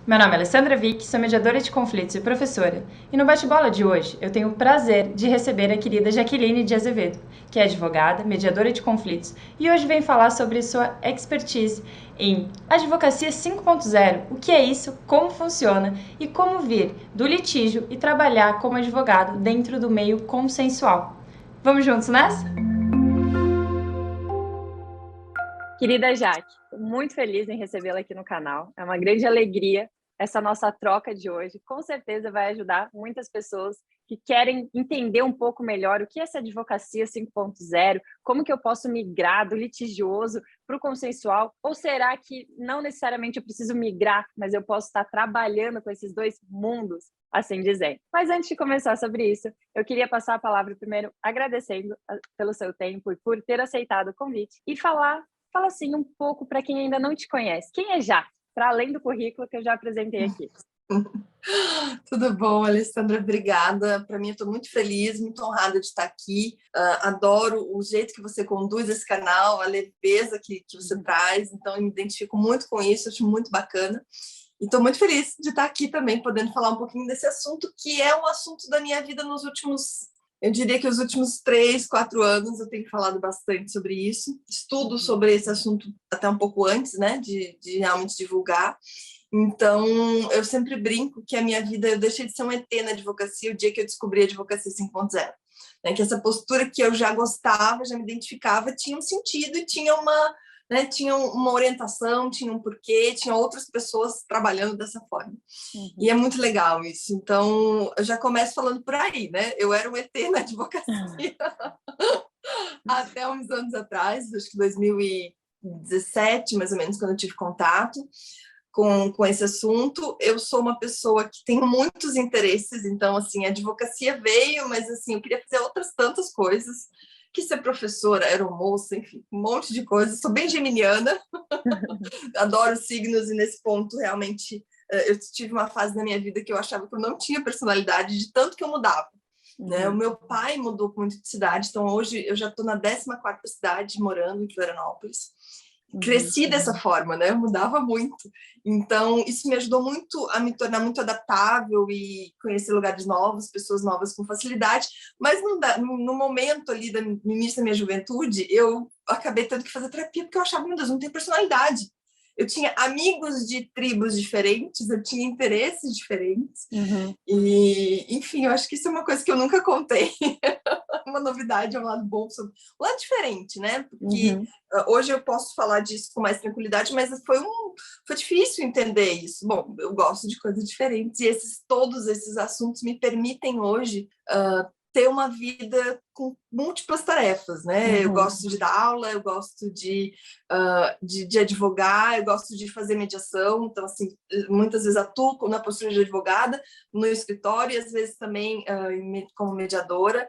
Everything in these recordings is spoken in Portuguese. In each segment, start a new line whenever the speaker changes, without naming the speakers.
Meu nome é Alessandra Vick, sou mediadora de conflitos e professora, e no bate-bola de hoje eu tenho o prazer de receber a querida Jaqueline de Azevedo, que é advogada, mediadora de conflitos, e hoje vem falar sobre sua expertise em Advocacia 5.0, o que é isso, como funciona e como vir do litígio e trabalhar como advogado dentro do meio consensual. Vamos juntos nessa?
Querida Jaque, estou muito feliz em recebê-la aqui no canal. É uma grande alegria essa nossa troca de hoje. Com certeza vai ajudar muitas pessoas que querem entender um pouco melhor o que é essa advocacia 5.0, como que eu posso migrar do litigioso para o consensual, ou será que não necessariamente eu preciso migrar, mas eu posso estar trabalhando com esses dois mundos, assim dizendo. Mas antes de começar sobre isso, eu queria passar a palavra primeiro agradecendo pelo seu tempo e por ter aceitado o convite e Fala assim um pouco para quem ainda não te conhece. Quem é Jaque? Para além do currículo que eu já apresentei aqui.
Tudo bom, Alessandra? Obrigada. Para mim, eu estou muito feliz, muito honrada de estar aqui. Adoro o jeito que você conduz esse canal, a leveza que você traz. Então, eu me identifico muito com isso, acho muito bacana. E estou muito feliz de estar aqui também, podendo falar um pouquinho desse assunto, que é um assunto da minha vida nos últimos... Eu diria que os últimos 3, 4 anos eu tenho falado bastante sobre isso. Estudo sobre esse assunto até um pouco antes, né, de realmente divulgar. Então, eu sempre brinco que a minha vida, eu deixei de ser um ET na advocacia o dia que eu descobri a advocacia 5.0. Né? Que essa postura que eu já gostava, já me identificava, tinha um sentido e tinha tinha uma orientação, tinha um porquê, tinha outras pessoas trabalhando dessa forma. E é muito legal isso. Então, eu já começo falando por aí, né? Eu era um ET na advocacia até uns anos atrás, acho que 2017, mais ou menos, quando eu tive contato com esse assunto. Eu sou uma pessoa que tem muitos interesses, então, assim, a advocacia veio, mas, assim, eu queria fazer outras tantas coisas, que ser professora, aeromoça, enfim, um monte de coisas. Sou bem geminiana, adoro signos, e nesse ponto, realmente, eu tive uma fase na minha vida que eu achava que eu não tinha personalidade, de tanto que eu mudava. Né? O meu pai mudou muito de cidade, então hoje eu já estou na 14ª cidade, morando em Florianópolis. Cresci dessa forma, né? Eu mudava muito. Então, isso me ajudou muito a me tornar muito adaptável e conhecer lugares novos, pessoas novas com facilidade. Mas no momento ali, no início da minha juventude, eu acabei tendo que fazer terapia, porque eu achava, meu Deus, não tem personalidade. Eu tinha amigos de tribos diferentes, eu tinha interesses diferentes. E, enfim, eu acho que isso é uma coisa que eu nunca contei. Uma novidade, é um lado bom, um lado diferente, né? Porque hoje eu posso falar disso com mais tranquilidade, mas foi difícil entender isso. Bom, eu gosto de coisas diferentes e todos esses assuntos me permitem hoje ter uma vida com múltiplas tarefas, né? Eu gosto de dar aula, eu gosto de advogar, eu gosto de fazer mediação, então, assim, muitas vezes atuo na postura de advogada, no escritório, e às vezes também como mediadora,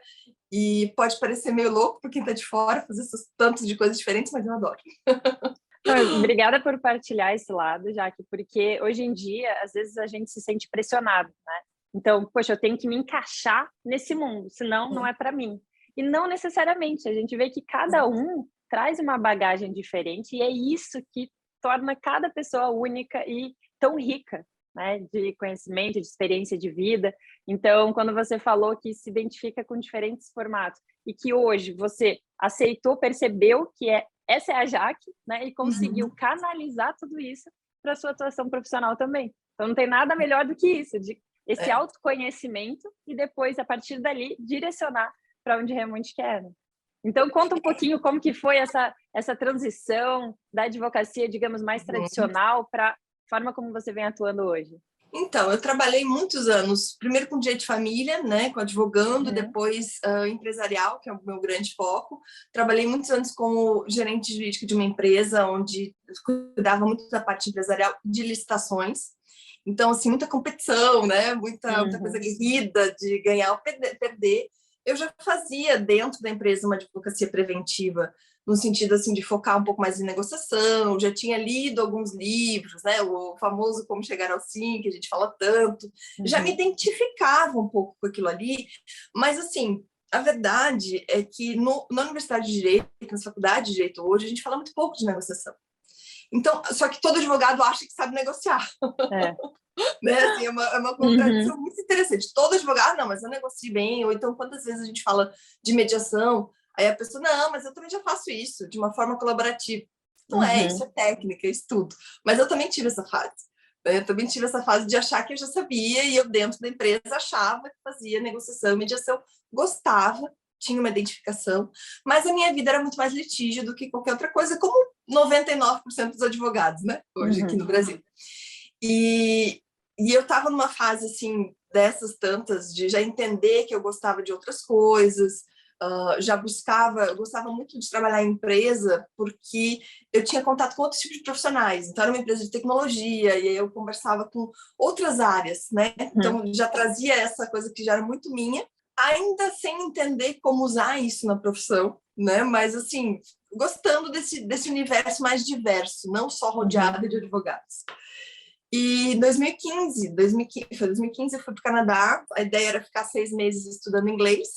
e pode parecer meio louco para quem está de fora fazer esses tantos de coisas diferentes, mas eu adoro.
Obrigada por partilhar esse lado, Jaque, porque hoje em dia, às vezes, a gente se sente pressionado, né? Então, poxa, eu tenho que me encaixar nesse mundo, senão não é para mim. E não necessariamente, a gente vê que cada um traz uma bagagem diferente e é isso que torna cada pessoa única e tão rica, né? De conhecimento, de experiência de vida. Então, quando você falou que se identifica com diferentes formatos e que hoje você aceitou, percebeu que essa é a Jaque, né? E conseguiu canalizar tudo isso para a sua atuação profissional também. Então, não tem nada melhor do que isso, esse autoconhecimento e depois, a partir dali, direcionar para onde realmente quer. Né? Então, conta um pouquinho como que foi essa transição da advocacia, digamos, mais tradicional para a forma como você vem atuando hoje.
Então, eu trabalhei muitos anos, primeiro com direito de família, né, com advogando, depois empresarial, que é o meu grande foco. Trabalhei muitos anos como gerente jurídico de uma empresa, onde eu cuidava muito da parte empresarial de licitações. Então, assim, muita competição, né, muita coisa aguerrida de ganhar ou perder. Eu já fazia dentro da empresa uma advocacia preventiva, no sentido assim de focar um pouco mais em negociação, já tinha lido alguns livros, né, o famoso Como Chegar ao Sim, que a gente fala tanto, já me identificava um pouco com aquilo ali, mas assim, a verdade é que na Universidade de Direito, na Faculdade de Direito hoje, a gente fala muito pouco de negociação. Então, só que todo advogado acha que sabe negociar. Né? Assim, é uma contradição muito interessante. Todo advogado, não, mas eu negocio bem. Ou então, quantas vezes a gente fala de mediação, aí a pessoa, não, mas eu também já faço isso, de uma forma colaborativa. Não é, isso é técnica, é estudo. Mas eu também tive essa fase. Eu também tive essa fase de achar que eu já sabia e eu, dentro da empresa, achava que fazia negociação, mediação, gostava, tinha uma identificação, mas a minha vida era muito mais litígio do que qualquer outra coisa, como 99% dos advogados, né? Hoje aqui no Brasil. E eu estava numa fase, assim, dessas tantas, de já entender que eu gostava de outras coisas, eu gostava muito de trabalhar em empresa, porque eu tinha contato com outros tipos de profissionais. Então, era uma empresa de tecnologia, e aí eu conversava com outras áreas, né? Então, já trazia essa coisa que já era muito minha, ainda sem entender como usar isso na profissão, né? Mas, assim, gostando desse universo mais diverso, não só rodeada de advogados. E em 2015 eu fui para o Canadá, a ideia era ficar 6 meses estudando inglês.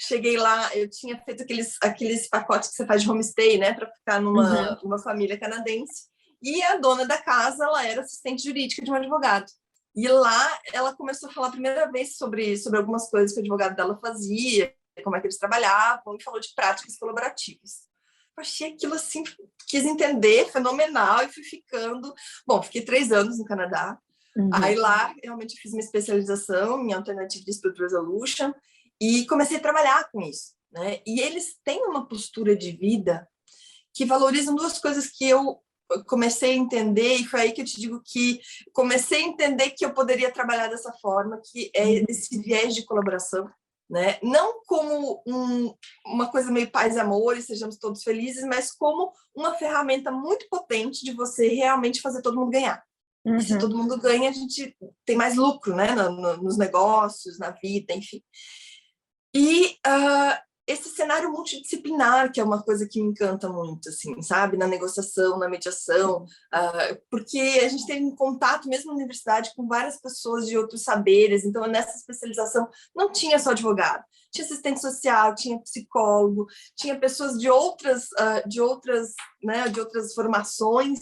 Cheguei lá, eu tinha feito aqueles pacotes que você faz de homestay, né, para ficar numa família canadense. E a dona da casa, ela era assistente jurídica de um advogado. E lá ela começou a falar a primeira vez sobre algumas coisas que o advogado dela fazia, como é que eles trabalhavam, e falou de práticas colaborativas. Eu achei aquilo assim, quis entender, fenomenal, e fui ficando. Bom, fiquei 3 anos no Canadá. Aí lá, realmente, fiz minha especialização em Alternative Dispute Resolution e comecei a trabalhar com isso, né? E eles têm uma postura de vida que valorizam 2 coisas que eu comecei a entender, e foi aí que eu te digo que comecei a entender que eu poderia trabalhar dessa forma, que é esse viés de colaboração, né? Não como uma coisa meio paz e amor e sejamos todos felizes, mas como uma ferramenta muito potente de você realmente fazer todo mundo ganhar. E se todo mundo ganha, a gente tem mais lucro, né? Nos negócios, na vida, enfim. E esse cenário multidisciplinar, que é uma coisa que me encanta muito, assim, sabe? Na negociação, na mediação, porque a gente tem contato, mesmo na universidade, com várias pessoas de outros saberes. Então, nessa especialização, não tinha só advogado. Tinha assistente social, tinha psicólogo, tinha pessoas de outras formações,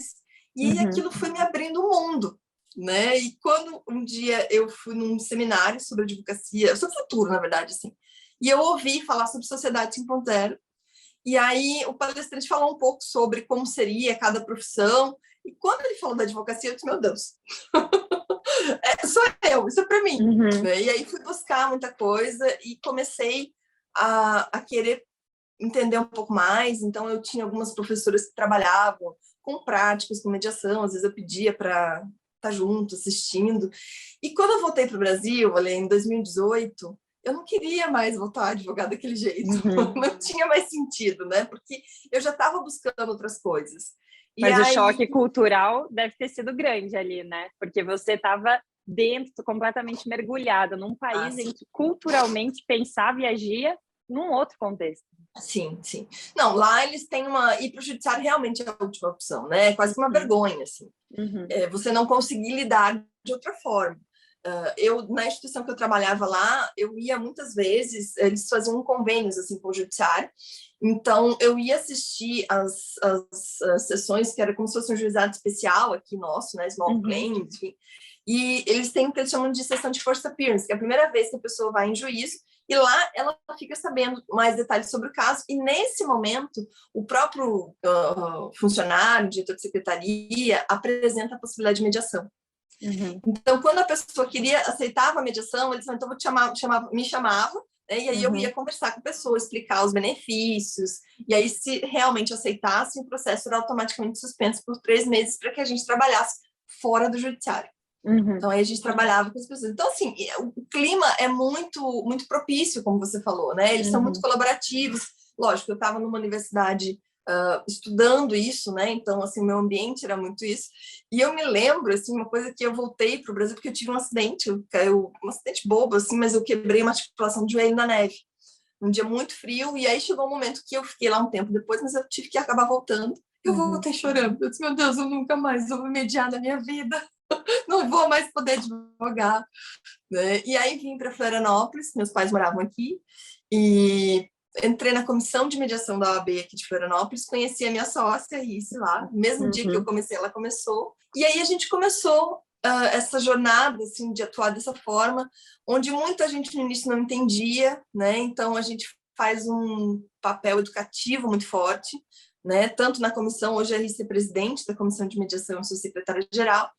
e aquilo foi me abrindo o mundo, né? E quando um dia eu fui num seminário sobre advocacia, sobre futuro, na verdade, assim, e eu ouvi falar sobre Sociedade 5.0, e aí o palestrante falou um pouco sobre como seria cada profissão, e quando ele falou da advocacia, eu disse, meu Deus, sou eu, isso é para mim. Né? E aí fui buscar muita coisa e comecei a querer entender um pouco mais. Então, eu tinha algumas professoras que trabalhavam com práticas, com mediação, às vezes eu pedia para estar junto, assistindo. E quando eu voltei para o Brasil, em 2018, eu não queria mais voltar a advogar daquele jeito. Não tinha mais sentido, né? Porque eu já estava buscando outras coisas.
Mas o choque cultural deve ter sido grande ali, né? Porque você estava dentro, completamente mergulhada num país em que culturalmente pensava e agia num outro contexto.
Sim, sim. Não, lá eles têm ir para o judiciário realmente é a última opção, né? É quase que uma vergonha, assim. Você não conseguir lidar de outra forma. Na instituição que eu trabalhava lá, eu ia muitas vezes, eles faziam convênios assim com o judiciário, então eu ia assistir as sessões que era como se fosse um juizado especial aqui nosso, né, small claims, enfim, e eles têm o que eles chamam de sessão de first appearance, que é a primeira vez que a pessoa vai em juízo, e lá ela fica sabendo mais detalhes sobre o caso, e nesse momento o próprio funcionário, diretor de secretaria, apresenta a possibilidade de mediação. Então, quando a pessoa aceitava a mediação, eles então me chamava, né, e aí eu ia conversar com a pessoa, explicar os benefícios, e aí se realmente aceitasse, o processo era automaticamente suspenso por 3 meses para que a gente trabalhasse fora do judiciário. Então, aí a gente trabalhava com as pessoas. Então, assim, o clima é muito, muito propício, como você falou, né? Eles são muito colaborativos. Lógico, eu estava numa universidade estudando isso, né? Então, assim, o meu ambiente era muito isso. E eu me lembro, assim, uma coisa que eu voltei para o Brasil porque eu tive um acidente, um acidente bobo, assim, mas eu quebrei uma articulação do joelho na neve. Um dia muito frio, e aí chegou um momento que eu fiquei lá um tempo depois, mas eu tive que acabar voltando. Eu voltei chorando. Eu disse, meu Deus, eu nunca mais vou mediar na minha vida. Não vou mais poder advogar. Né? E aí vim para Florianópolis, meus pais moravam aqui, e entrei na comissão de mediação da OAB aqui de Florianópolis, conheci a minha sócia, Rice, lá, mesmo dia que eu comecei, ela começou, e aí a gente começou essa jornada assim, de atuar dessa forma, onde muita gente no início não entendia, né? Então a gente faz um papel educativo muito forte, né? Tanto na comissão, hoje a vice-presidente da comissão de mediação, eu sou secretária-geral,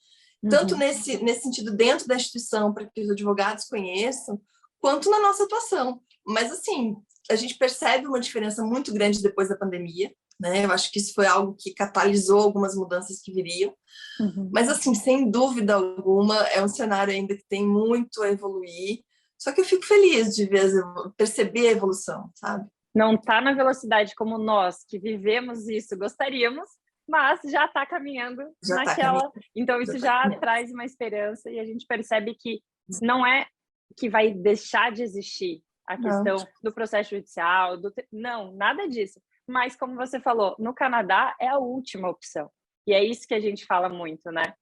tanto nesse sentido dentro da instituição, para que os advogados conheçam, quanto na nossa atuação. Mas, assim, a gente percebe uma diferença muito grande depois da pandemia, né? Eu acho que isso foi algo que catalisou algumas mudanças que viriam. Mas, assim, sem dúvida alguma, é um cenário ainda que tem muito a evoluir. Só que eu fico feliz de perceber a evolução, sabe?
Não está na velocidade como nós, que vivemos isso, gostaríamos, mas já está caminhando naquela. Então, isso já traz uma esperança e a gente percebe que não é que vai deixar de existir a questão do processo judicial, não, nada disso. Mas, como você falou, no Canadá é a última opção. E é isso que a gente fala muito, né?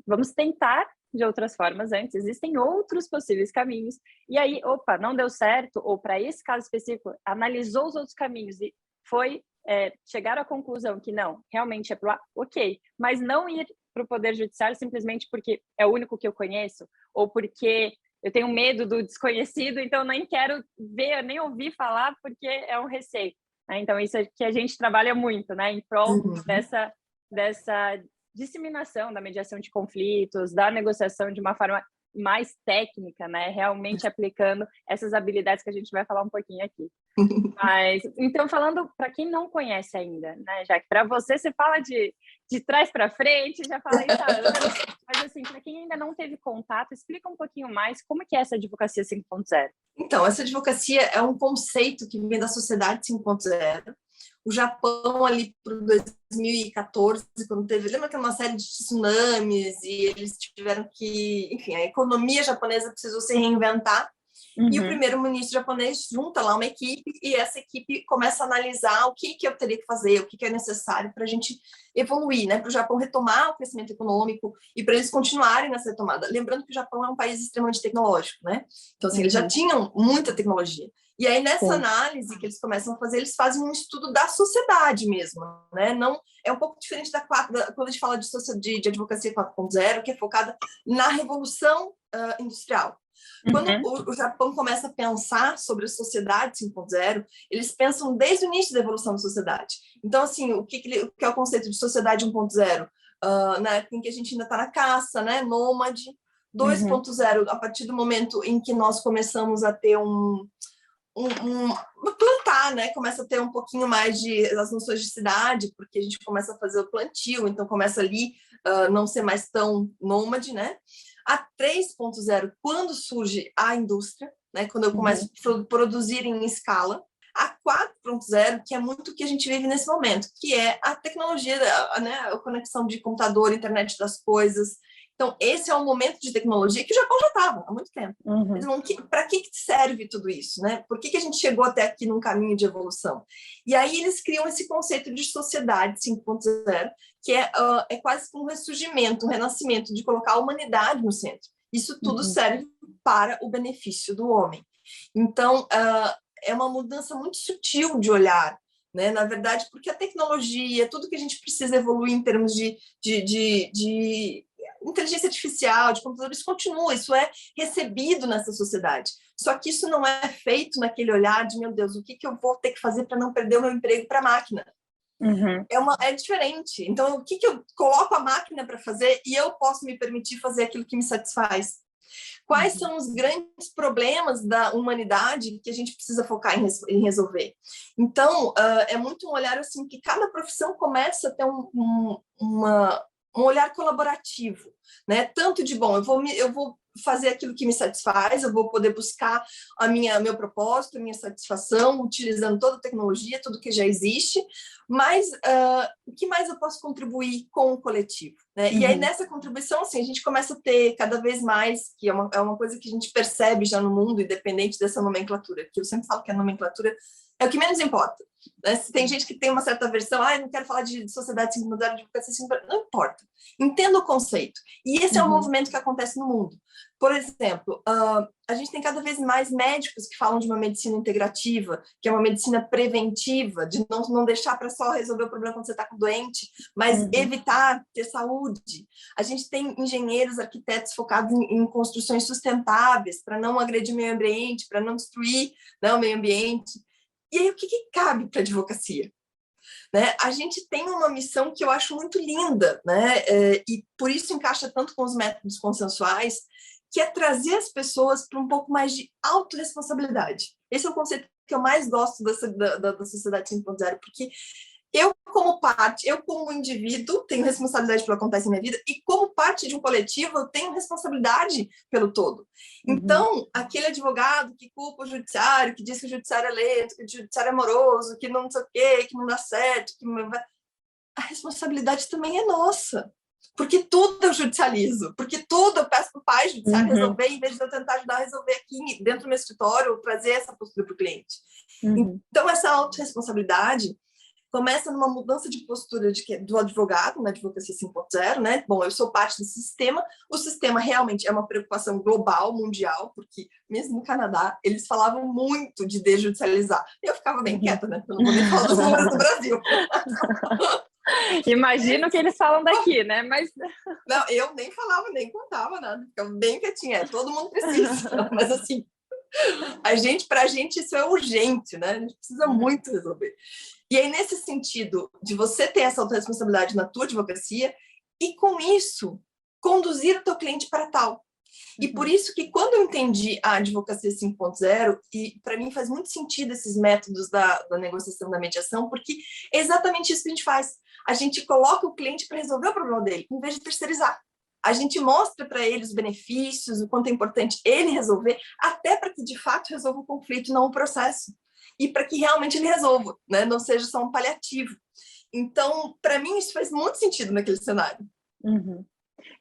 Vamos tentar de outras formas antes, existem outros possíveis caminhos. E aí, opa, não deu certo, ou para esse caso específico, analisou os outros caminhos e foi chegar à conclusão que não, realmente é para lá, ok. Mas não ir para o Poder Judiciário simplesmente porque é o único que eu conheço, ou porque eu tenho medo do desconhecido, então nem quero ver, nem ouvir falar, porque é um receio. Né? Então, isso é que a gente trabalha muito, né? Em prol dessa disseminação da mediação de conflitos, da negociação de uma forma mais técnica, né? Realmente aplicando essas habilidades que a gente vai falar um pouquinho aqui. Mas, então, falando para quem não conhece ainda, né, já que para você fala de trás para frente, já fala isso há anos, mas assim, para quem ainda não teve contato, explica um pouquinho mais como que é essa advocacia 5.0.
Então, essa advocacia é um conceito que vem da sociedade 5.0. O Japão, ali para 2014, quando teve, lembra que uma série de tsunamis e eles tiveram que, enfim, a economia japonesa precisou se reinventar. E o primeiro-ministro japonês junta lá uma equipe e essa equipe começa a analisar o que eu teria que fazer, o que é necessário para a gente evoluir, né? Para o Japão retomar o crescimento econômico e para eles continuarem nessa retomada. Lembrando que o Japão é um país extremamente tecnológico, né? Então, assim, eles já tinham muita tecnologia. E aí, nessa análise que eles começam a fazer, eles fazem um estudo da sociedade mesmo, né? Não, é um pouco diferente quando a gente fala de advocacia 4.0, que é focada na revolução industrial. Quando o Japão começa a pensar sobre a sociedade 5.0, eles pensam desde o início da evolução da sociedade. Então, assim, o que é o conceito de sociedade 1.0? Na época em que a gente ainda está na caça, né? Nômade. 2.0, a partir do momento em que nós começamos a ter plantar, né? Começa a ter um pouquinho mais das noções de cidade, porque a gente começa a fazer o plantio, então começa ali não ser mais tão nômade, né? A 3.0, quando surge a indústria, né? Quando eu começo a produzir em escala. A 4.0, que é muito o que a gente vive nesse momento, que é a tecnologia, né? A conexão de computador, internet das coisas. Então, esse é um momento de tecnologia que o Japão já estava há muito tempo. Para que serve tudo isso? Né? Por que a gente chegou até aqui num caminho de evolução? E aí eles criam esse conceito de sociedade 5.0, que é quase um ressurgimento, um renascimento, de colocar a humanidade no centro. Isso tudo serve para o benefício do homem. Então, é uma mudança muito sutil de olhar, né? Na verdade, porque a tecnologia, tudo que a gente precisa evoluir em termos de inteligência artificial, de computadores, continua, isso é recebido nessa sociedade. Só que isso não é feito naquele olhar de, meu Deus, o que eu vou ter que fazer para não perder o meu emprego para a máquina? É diferente. Então, o que eu coloco a máquina para fazer e eu posso me permitir fazer aquilo que me satisfaz? Quais são os grandes problemas da humanidade que a gente precisa focar em resolver? Então, é muito um olhar assim que cada profissão começa a ter um olhar colaborativo, né? Tanto de, bom, eu vou fazer aquilo que me satisfaz, eu vou poder buscar meu propósito, a minha satisfação, utilizando toda a tecnologia, tudo que já existe, mas o que mais eu posso contribuir com o coletivo? Né? E aí, nessa contribuição, assim, a gente começa a ter cada vez mais, que é uma coisa que a gente percebe já no mundo, independente dessa nomenclatura, porque eu sempre falo que a nomenclatura é o que menos importa. Né? Se tem gente que tem uma certa versão, eu não quero falar de sociedade 5.0, de advocacia 5.0, não importa. Entenda o conceito. E esse é um movimento que acontece no mundo. Por exemplo, a gente tem cada vez mais médicos que falam de uma medicina integrativa, que é uma medicina preventiva, de não deixar para só resolver o problema quando você está doente, mas evitar ter saúde. A gente tem engenheiros, arquitetos focados em construções sustentáveis, para não agredir o meio ambiente, para não destruir, né, o meio ambiente. E aí, o que cabe para a advocacia? Né? A gente tem uma missão que eu acho muito linda, né? E por isso encaixa tanto com os métodos consensuais, que é trazer as pessoas para um pouco mais de autorresponsabilidade. Esse é o conceito que eu mais gosto da Sociedade 5.0, porque eu, como parte, eu como indivíduo, tenho responsabilidade pelo que acontece na minha vida, e como parte de um coletivo, eu tenho responsabilidade pelo todo. Então, aquele advogado que culpa o judiciário, que diz que o judiciário é lento, que o judiciário é moroso, que não sei o quê, que não dá certo, a responsabilidade também é nossa. Porque tudo eu judicializo, porque tudo eu peço para o pai judiciário resolver, em vez de eu tentar ajudar a resolver aqui dentro do meu escritório, trazer essa postura para o cliente. Então, essa autorresponsabilidade começa numa mudança de postura do advogado, na advocacia 5.0, né? Bom, eu sou parte desse sistema, o sistema realmente é uma preocupação global, mundial, porque mesmo no Canadá, eles falavam muito de desjudicializar. Eu ficava bem quieta, né? Eu não vou nem falar dos números do Brasil.
Imagino que eles falam daqui, né? Mas
não, eu nem falava, nem contava nada, ficava bem quietinha. Todo mundo precisa, mas assim, pra gente isso é urgente, né? A gente precisa muito resolver. E aí, nesse sentido de você ter essa autorresponsabilidade na tua advocacia e, com isso, conduzir o teu cliente para tal. E por isso que, quando eu entendi a advocacia 5.0, e para mim faz muito sentido esses métodos da negociação, da mediação, porque é exatamente isso que a gente faz. A gente coloca o cliente para resolver o problema dele, em vez de terceirizar. A gente mostra para ele os benefícios, o quanto é importante ele resolver, até para que, de fato, resolva o conflito, não o processo. E para que realmente ele resolva, né? Não seja só um paliativo. Então, para mim, isso faz muito sentido naquele cenário.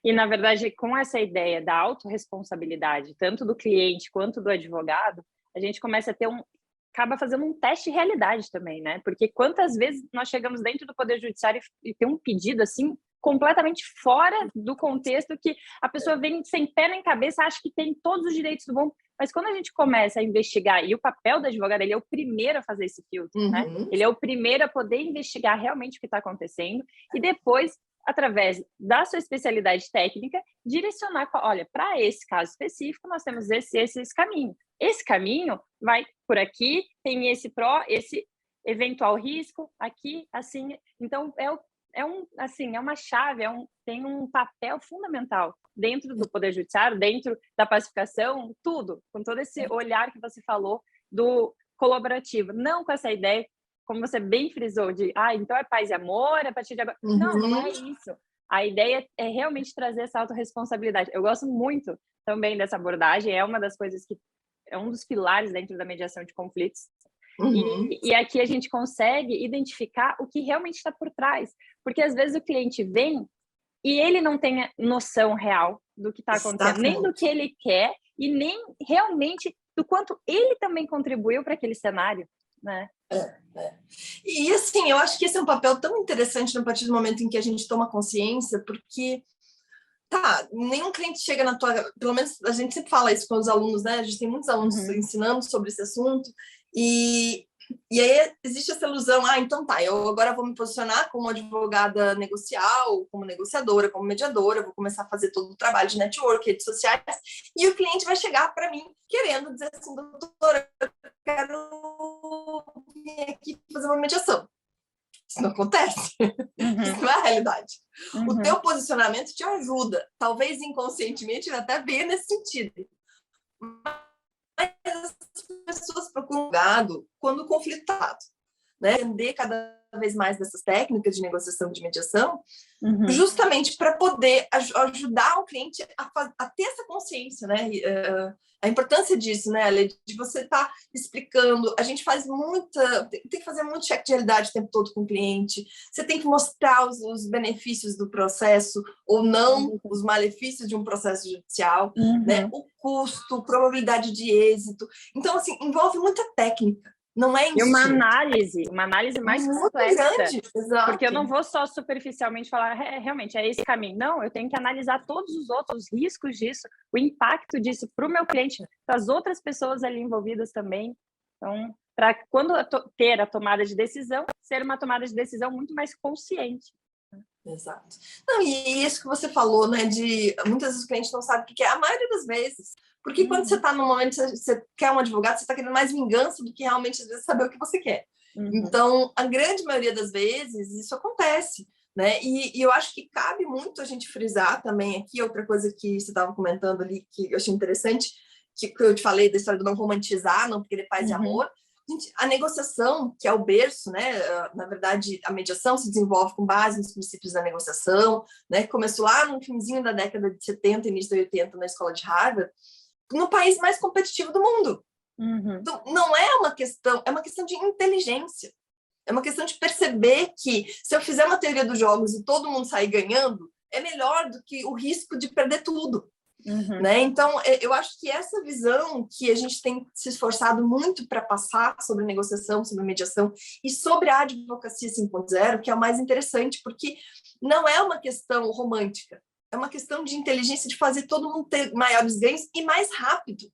E, na verdade, com essa ideia da autorresponsabilidade, tanto do cliente quanto do advogado, a gente começa a ter acaba fazendo um teste de realidade também, né? Porque quantas vezes nós chegamos dentro do Poder Judiciário e tem um pedido, assim, completamente fora do contexto, que a pessoa vem sem pé nem cabeça, acha que tem todos os direitos do mundo, mas quando a gente começa a investigar, e o papel do advogado, ele é o primeiro a fazer esse filtro, né? Ele é o primeiro a poder investigar realmente o que está acontecendo e depois, através da sua especialidade técnica, direcionar, olha, para esse caso específico, nós temos esse caminho. Esse caminho vai por aqui, tem esse eventual risco, aqui, assim. Então, é uma chave, tem um papel fundamental dentro do Poder Judiciário, dentro da pacificação, tudo, com todo esse olhar que você falou do colaborativo, não com essa ideia, como você bem frisou, de, então é paz e amor, a partir de agora. Não é isso. A ideia é realmente trazer essa autorresponsabilidade. Eu gosto muito também dessa abordagem, é uma das coisas que é um dos pilares dentro da mediação de conflitos. E aqui a gente consegue identificar o que realmente está por trás. Porque às vezes o cliente vem e ele não tem noção real do que está acontecendo, nem do que ele quer e nem realmente do quanto ele também contribuiu para aquele cenário, né?
E assim, eu acho que esse é um papel tão interessante a partir do momento em que a gente toma consciência, porque nenhum cliente chega na tua... Pelo menos a gente sempre fala isso com os alunos, né? A gente tem muitos alunos ensinando sobre esse assunto e aí existe essa ilusão, então eu agora vou me posicionar como advogada negocial, como negociadora, como mediadora, vou começar a fazer todo o trabalho de network, redes sociais, e o cliente vai chegar para mim querendo dizer assim, doutora, eu quero vir aqui fazer uma mediação. Isso não acontece. Isso não é a realidade. O teu posicionamento te ajuda, talvez inconscientemente até venha nesse sentido. Mas as pessoas procuram advogado quando o conflito está, né? Entender cada vez mais dessas técnicas de negociação, de mediação, justamente para poder ajudar o cliente a ter essa consciência, né? A importância disso, né, Ale? De você estar explicando. A gente faz tem que fazer muito check de realidade o tempo todo com o cliente. Você tem que mostrar os benefícios do processo ou não, os malefícios de um processo judicial, né? O custo, probabilidade de êxito. Então, assim, envolve muita técnica. não é
E uma
instinto.
análise mais
Muito
complexa.
grande, exato.
Porque eu não vou só superficialmente falar, realmente, é esse caminho. Não, eu tenho que analisar todos os outros riscos disso, o impacto disso para o meu cliente, para as outras pessoas ali envolvidas também. Então, para quando ter a tomada de decisão, ser uma tomada de decisão muito mais consciente.
Exato. Não, e isso que você falou, né, de muitas vezes o cliente não sabe o que é, a maioria das vezes. Porque quando você está no momento, você quer um advogado, você está querendo mais vingança do que realmente, às vezes, saber o que você quer. Então, a grande maioria das vezes, isso acontece, né? E eu acho que cabe muito a gente frisar também aqui, outra coisa que você estava comentando ali, que eu achei interessante, que eu te falei da história do não romantizar, não querer paz e amor. Gente, a negociação, que é o berço, né? Na verdade, a mediação se desenvolve com base nos princípios da negociação, né? Começou lá no finzinho da década de 70, início de 80, na escola de Harvard, no país mais competitivo do mundo. Então, não é uma questão, é uma questão de inteligência. É uma questão de perceber que se eu fizer uma teoria dos jogos e todo mundo sair ganhando, é melhor do que o risco de perder tudo. Né? Então, eu acho que essa visão que a gente tem se esforçado muito para passar sobre negociação, sobre mediação e sobre a advocacia 5.0, que é o mais interessante, porque não é uma questão romântica, é uma questão de inteligência de fazer todo mundo ter maiores ganhos e mais rápido.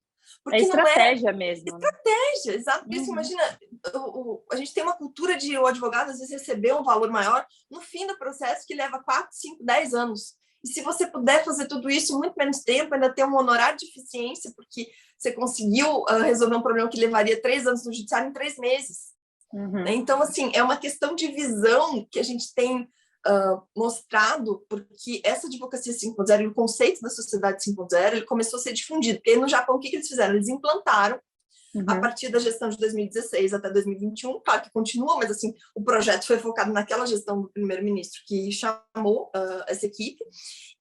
Porque estratégia mesmo.
Estratégia, exato. Porque assim, imagina, a gente tem uma cultura de o advogado às vezes receber um valor maior no fim do processo que leva 4, 5, 10 anos. E se você puder fazer tudo isso em muito menos tempo, ainda ter um honorário de eficiência, porque você conseguiu resolver um problema que levaria 3 anos no judiciário em 3 meses. Então, assim, é uma questão de visão que a gente tem mostrado, porque essa advocacia 5.0 e o conceito da sociedade 5.0, ele começou a ser difundido. Porque no Japão, o que eles fizeram? Eles implantaram, a partir da gestão de 2016 até 2021, claro que continua, mas assim, o projeto foi focado naquela gestão do primeiro-ministro que chamou essa equipe,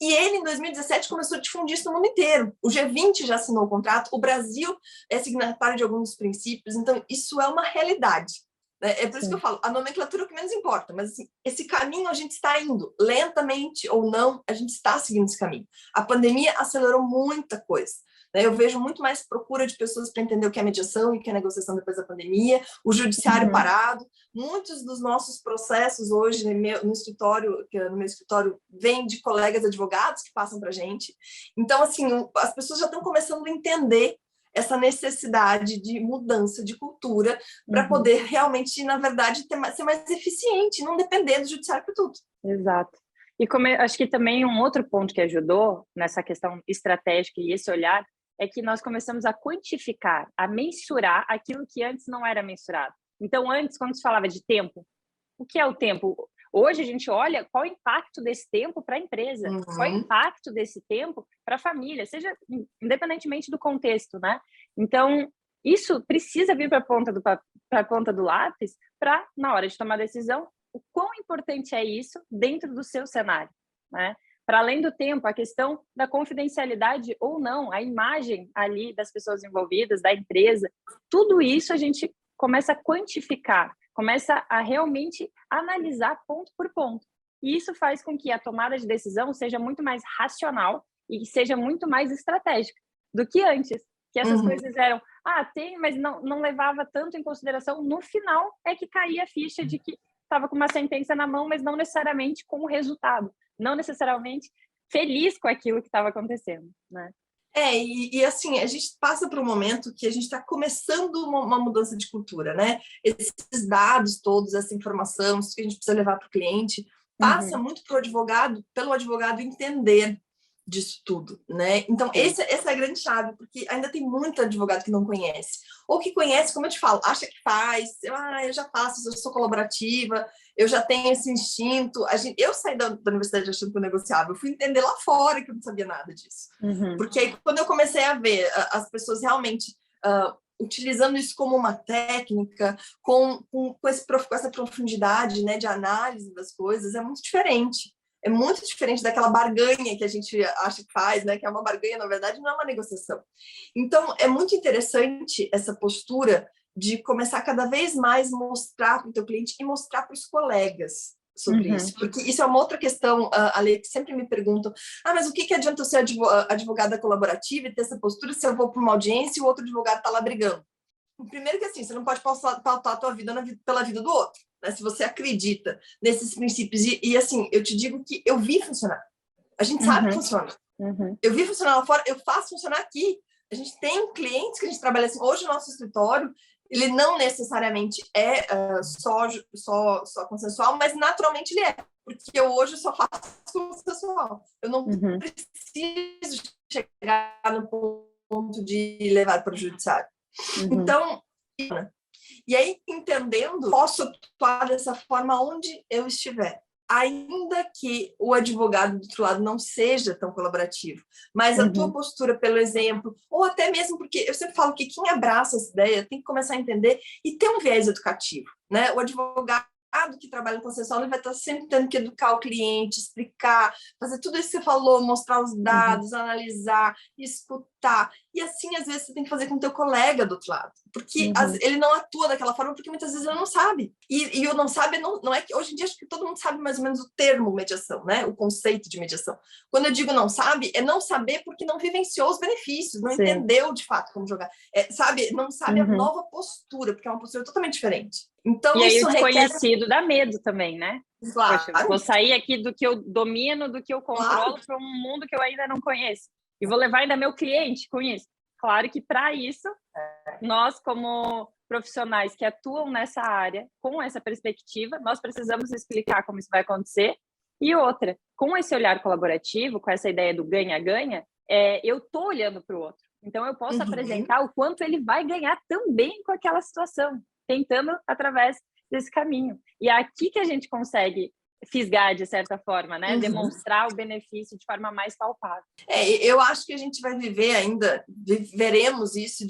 e ele, em 2017, começou a difundir isso no mundo inteiro. O G20 já assinou o contrato, o Brasil é signatário de alguns dos princípios, então isso é uma realidade. É por isso que eu falo, a nomenclatura é o que menos importa, mas assim, esse caminho a gente está indo, lentamente ou não, a gente está seguindo esse caminho. A pandemia acelerou muita coisa. Eu vejo muito mais procura de pessoas para entender o que é mediação e o que é negociação depois da pandemia, o judiciário parado. Muitos dos nossos processos hoje no meu escritório vêm de colegas advogados que passam para a gente. Então, assim, as pessoas já estão começando a entender essa necessidade de mudança de cultura para poder realmente, na verdade, ser mais eficiente, não depender do judiciário para tudo.
Exato. E acho que também um outro ponto que ajudou nessa questão estratégica e esse olhar é que nós começamos a quantificar, a mensurar aquilo que antes não era mensurado. Então, antes, quando se falava de tempo, o que é o tempo? Hoje a gente olha qual o impacto desse tempo para a empresa, qual o impacto desse tempo para a família, seja independentemente do contexto, né? Então, isso precisa vir para a ponta do lápis para, na hora de tomar decisão, o quão importante é isso dentro do seu cenário, né? Para além do tempo, a questão da confidencialidade ou não, a imagem ali das pessoas envolvidas, da empresa, tudo isso a gente começa a quantificar, começa a realmente analisar ponto por ponto. E isso faz com que a tomada de decisão seja muito mais racional e seja muito mais estratégica do que antes, que essas coisas eram, tem, mas não levava tanto em consideração. No final é que caía a ficha de que estava com uma sentença na mão, mas não necessariamente com o resultado, não necessariamente feliz com aquilo que estava acontecendo, né?
E assim, a gente passa por um momento que a gente está começando uma mudança de cultura, né? Esses dados todos, essa informação, isso que a gente precisa levar para o cliente, passa muito pelo advogado entender disso tudo, né? Então, essa é a grande chave, porque ainda tem muito advogado que não conhece. Ou que conhece, como eu te falo, acha que faz, eu já faço, eu sou colaborativa, eu já tenho esse instinto. Eu saí da universidade achando que eu negociava, eu fui entender lá fora que eu não sabia nada disso. Porque aí, quando eu comecei a ver as pessoas realmente utilizando isso como uma técnica, com essa profundidade, né, de análise das coisas, é muito diferente. É muito diferente daquela barganha que a gente acha que faz, né? Que é uma barganha, na verdade, não é uma negociação. Então, é muito interessante essa postura de começar cada vez mais mostrar para o teu cliente e mostrar para os colegas sobre isso. Porque isso é uma outra questão, Ale, que sempre me perguntam, mas o que adianta eu ser advogada colaborativa e ter essa postura se eu vou para uma audiência e o outro advogado está lá brigando? Primeiro que assim, você não pode pautar a tua vida pela vida do outro, né? Se você acredita nesses princípios. E assim, eu te digo que eu vi funcionar. A gente sabe que funciona. Eu vi funcionar lá fora, eu faço funcionar aqui. A gente tem clientes que a gente trabalha assim. Hoje o nosso escritório, ele não necessariamente é só consensual, mas naturalmente ele é. Porque eu hoje só faço consensual. Eu não preciso chegar no ponto de levar para o judiciário. Então, e aí, entendendo, posso atuar dessa forma onde eu estiver. Ainda que o advogado do outro lado não seja tão colaborativo, mas a tua postura pelo exemplo, ou até mesmo porque eu sempre falo que quem abraça essa ideia tem que começar a entender e ter um viés educativo, né? O advogado que trabalha em consensual, ele vai estar sempre tendo que educar o cliente, explicar, fazer tudo isso que você falou, mostrar os dados, analisar, escutar. E assim, às vezes, você tem que fazer com o teu colega do outro lado. Porque ele não atua daquela forma, porque muitas vezes ele não sabe. E o não sabe não é que... Hoje em dia, acho que todo mundo sabe mais ou menos o termo mediação, né? O conceito de mediação. Quando eu digo não sabe, é não saber porque não vivenciou os benefícios, não entendeu, de fato, como jogar. Sabe? Não sabe a nova postura, porque é uma postura totalmente diferente. Então,
e aí
isso
o desconhecido dá medo também, né?
Claro.
Poxa, vou sair aqui do que eu domino, do que eu controlo, para um mundo que eu ainda não conheço. E vou levar ainda meu cliente com isso. Claro que para isso, nós como profissionais que atuam nessa área, com essa perspectiva, nós precisamos explicar como isso vai acontecer. E outra, com esse olhar colaborativo, com essa ideia do ganha-ganha, eu estou olhando para o outro. Então, eu posso apresentar o quanto ele vai ganhar também com aquela situação, tentando através desse caminho. E é aqui que a gente consegue fisgar, de certa forma, né? Demonstrar o benefício de forma mais palpável.
Eu acho que a gente vai viver ainda, veremos isso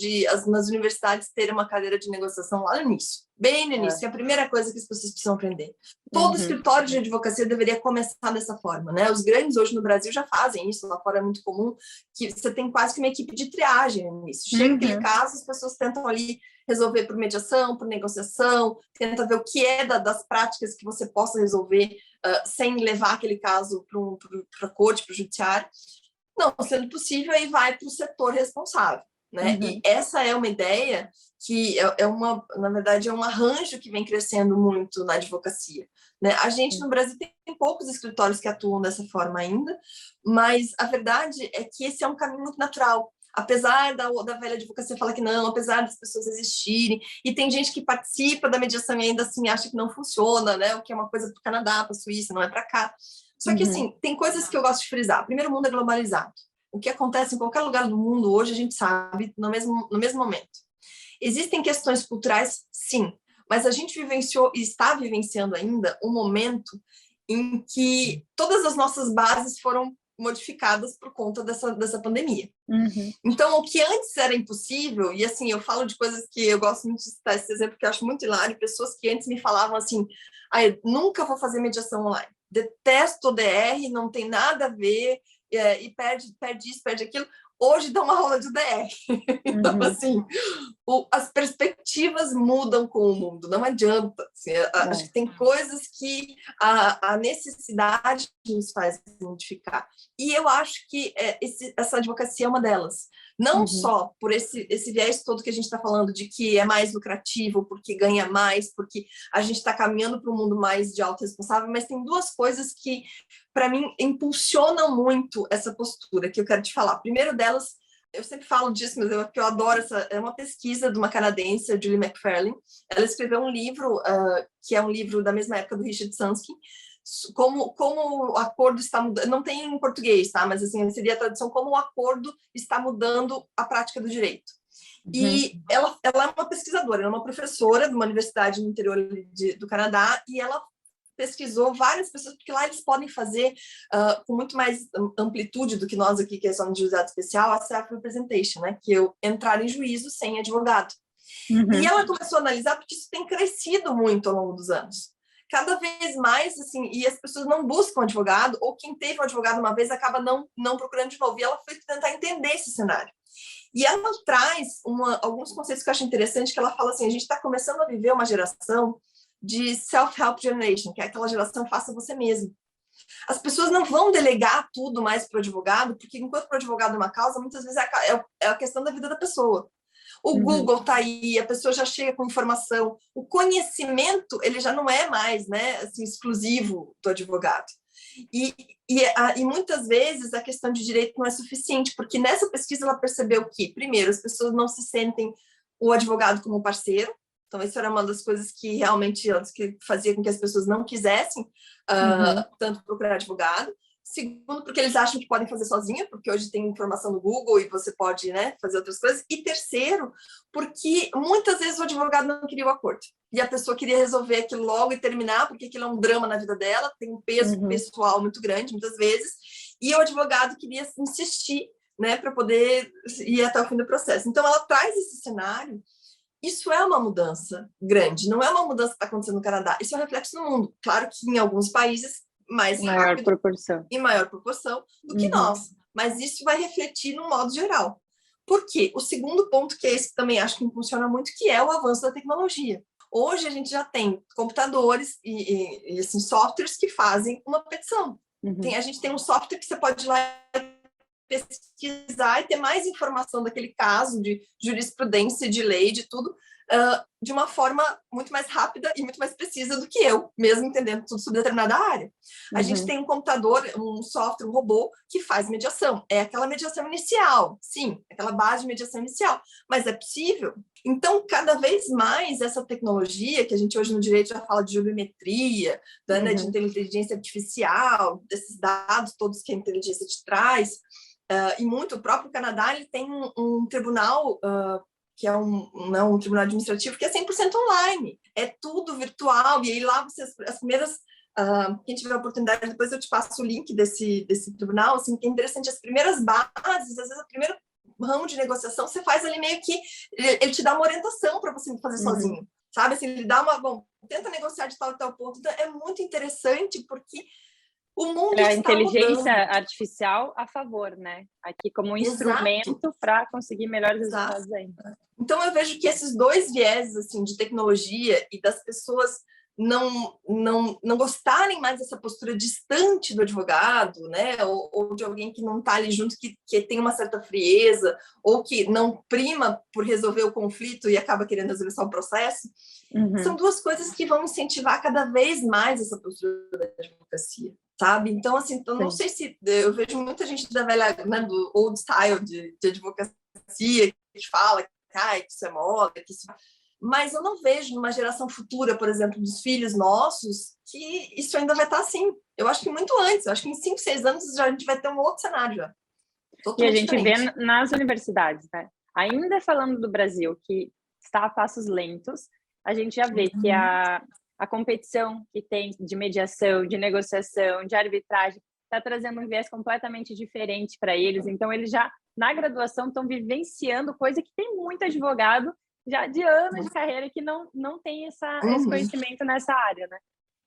nas universidades terem uma cadeira de negociação lá no início, bem no início, que é a primeira coisa que as pessoas precisam aprender. Todo escritório de advocacia deveria começar dessa forma, né? Os grandes hoje no Brasil já fazem isso, lá fora é muito comum, que você tem quase que uma equipe de triagem no início. Chega aquele caso, as pessoas tentam ali resolver por mediação, por negociação, tenta ver o que é das práticas que você possa resolver sem levar aquele caso para a corte, para o judiciário. Não, sendo possível, aí vai para o setor responsável, né? E essa é uma ideia que na verdade, é um arranjo que vem crescendo muito na advocacia, né? A gente no Brasil tem poucos escritórios que atuam dessa forma ainda, mas a verdade é que esse é um caminho muito natural. Apesar da velha advocacia falar que não, apesar das pessoas existirem, e tem gente que participa da mediação e ainda assim acha que não funciona, né? O que é uma coisa para o Canadá, para a Suíça, não é para cá. Só que, assim, tem coisas que eu gosto de frisar. Primeiro, o mundo é globalizado. O que acontece em qualquer lugar do mundo hoje, a gente sabe no mesmo momento. Existem questões culturais, sim, mas a gente vivenciou e está vivenciando ainda um momento em que todas as nossas bases foram modificadas por conta dessa pandemia. Então, o que antes era impossível, e assim, eu falo de coisas que eu gosto muito de citar esse exemplo, que eu acho muito hilário, pessoas que antes me falavam assim, nunca vou fazer mediação online, detesto o DR, não tem nada a ver, e perde isso, perde aquilo. Hoje dá uma aula de DR. Então, assim, as perspectivas mudam com o mundo, não adianta. Assim, acho que tem coisas que a necessidade nos faz modificar. E eu acho que essa advocacia é uma delas. Não só por esse viés todo que a gente está falando, de que é mais lucrativo, porque ganha mais, porque a gente está caminhando para um mundo mais de autorresponsável, mas tem duas coisas que, para mim, impulsionam muito essa postura, que eu quero te falar. Primeiro delas, eu sempre falo disso, mas eu adoro é uma pesquisa de uma canadense, a Julie McFarlane. Ela escreveu um livro, que é um livro da mesma época do Richard Sansky, como o acordo está mudando, não tem em português, tá? Mas assim, seria a tradução, como o acordo está mudando a prática do direito. E ela é uma pesquisadora, ela é uma professora de uma universidade no interior do Canadá, e ela pesquisou várias pessoas, porque lá eles podem fazer com muito mais amplitude do que nós aqui, que é só no juizado especial, a self-representation, né? Que eu entrar em juízo sem advogado. E ela começou a analisar porque isso tem crescido muito ao longo dos anos. Cada vez mais, assim, e as pessoas não buscam advogado, ou quem teve um advogado uma vez acaba não procurando de novo. E ela foi tentar entender esse cenário. E ela traz alguns conceitos que eu acho interessante, que ela fala assim, a gente está começando a viver uma geração de self-help generation, que é aquela geração faça você mesmo. As pessoas não vão delegar tudo mais para o advogado, porque enquanto para o advogado é uma causa, muitas vezes é a questão da vida da pessoa. O Google está aí, a pessoa já chega com informação. O conhecimento, ele já não é mais, né, assim, exclusivo do advogado. E muitas vezes a questão de direito não é suficiente, porque nessa pesquisa ela percebeu que, primeiro, as pessoas não se sentem o advogado como parceiro. Então, isso era uma das coisas que realmente antes que fazia com que as pessoas não quisessem tanto procurar advogado. Segundo, porque eles acham que podem fazer sozinha, porque hoje tem informação no Google e você pode, né, fazer outras coisas. E terceiro, porque muitas vezes o advogado não queria o acordo. E a pessoa queria resolver aquilo logo e terminar, porque aquilo é um drama na vida dela, tem um peso pessoal muito grande, muitas vezes. E o advogado queria insistir, né, para poder ir até o fim do processo. Então, ela traz esse cenário. Isso é uma mudança grande, não é uma mudança que está acontecendo no Canadá. Isso é um reflexo no mundo. Claro que em alguns países mais rápido e maior proporção do que nós. Mas isso vai refletir no modo geral. Por quê? O segundo ponto, que é esse que também acho que funciona muito, que é o avanço da tecnologia. Hoje a gente já tem computadores e assim, softwares que fazem uma petição. A gente tem um software que você pode ir lá pesquisar e ter mais informação daquele caso, de jurisprudência, de lei, de tudo, de uma forma muito mais rápida e muito mais precisa do que eu, mesmo entendendo tudo sobre determinada área. A gente tem um computador, um software, um robô que faz mediação. É aquela mediação inicial, sim, aquela base de mediação inicial, mas é possível. Então, cada vez mais essa tecnologia, que a gente hoje no direito já fala de juriometria, né, de inteligência artificial, desses dados todos que a inteligência te traz, e muito, o próprio Canadá, ele tem um tribunal, que é um tribunal administrativo, que é 100% online. É tudo virtual, e aí lá as primeiras... quem tiver a oportunidade, depois eu te passo o link desse tribunal, assim, que é interessante, as primeiras bases, às vezes, a primeira ramo de negociação, você faz ali meio que... Ele te dá uma orientação para você fazer sozinho, sabe? Assim, ele dá tenta negociar de tal e tal ponto. Então, é muito interessante, porque o mundo está
inteligência
mudando.
artificial a favor, né? Aqui como um instrumento para conseguir melhores resultados ainda.
Então, eu vejo que esses dois vieses, assim, de tecnologia e das pessoas não gostarem mais dessa postura distante do advogado, né? Ou de alguém que não está ali junto, que tem uma certa frieza, ou que não prima por resolver o conflito e acaba querendo resolver só o processo, são duas coisas que vão incentivar cada vez mais essa postura da advocacia, sabe? Então, assim, eu não sei se... Eu vejo muita gente da velha, né, do old style de advocacia, que fala que isso é moda, que isso... Mas eu não vejo numa geração futura, por exemplo, dos filhos nossos, que isso ainda vai estar assim. Eu acho que muito antes, eu acho que em 5, 6 anos a gente vai ter um outro cenário já.
E a gente vê nas universidades, né? Ainda falando do Brasil, que está a passos lentos, a gente já vê que a competição que tem de mediação, de negociação, de arbitragem, está trazendo um viés completamente diferente para eles. Então, eles já, na graduação, estão vivenciando coisa que tem muito advogado já de anos de carreira que não tem esse conhecimento nessa área, né?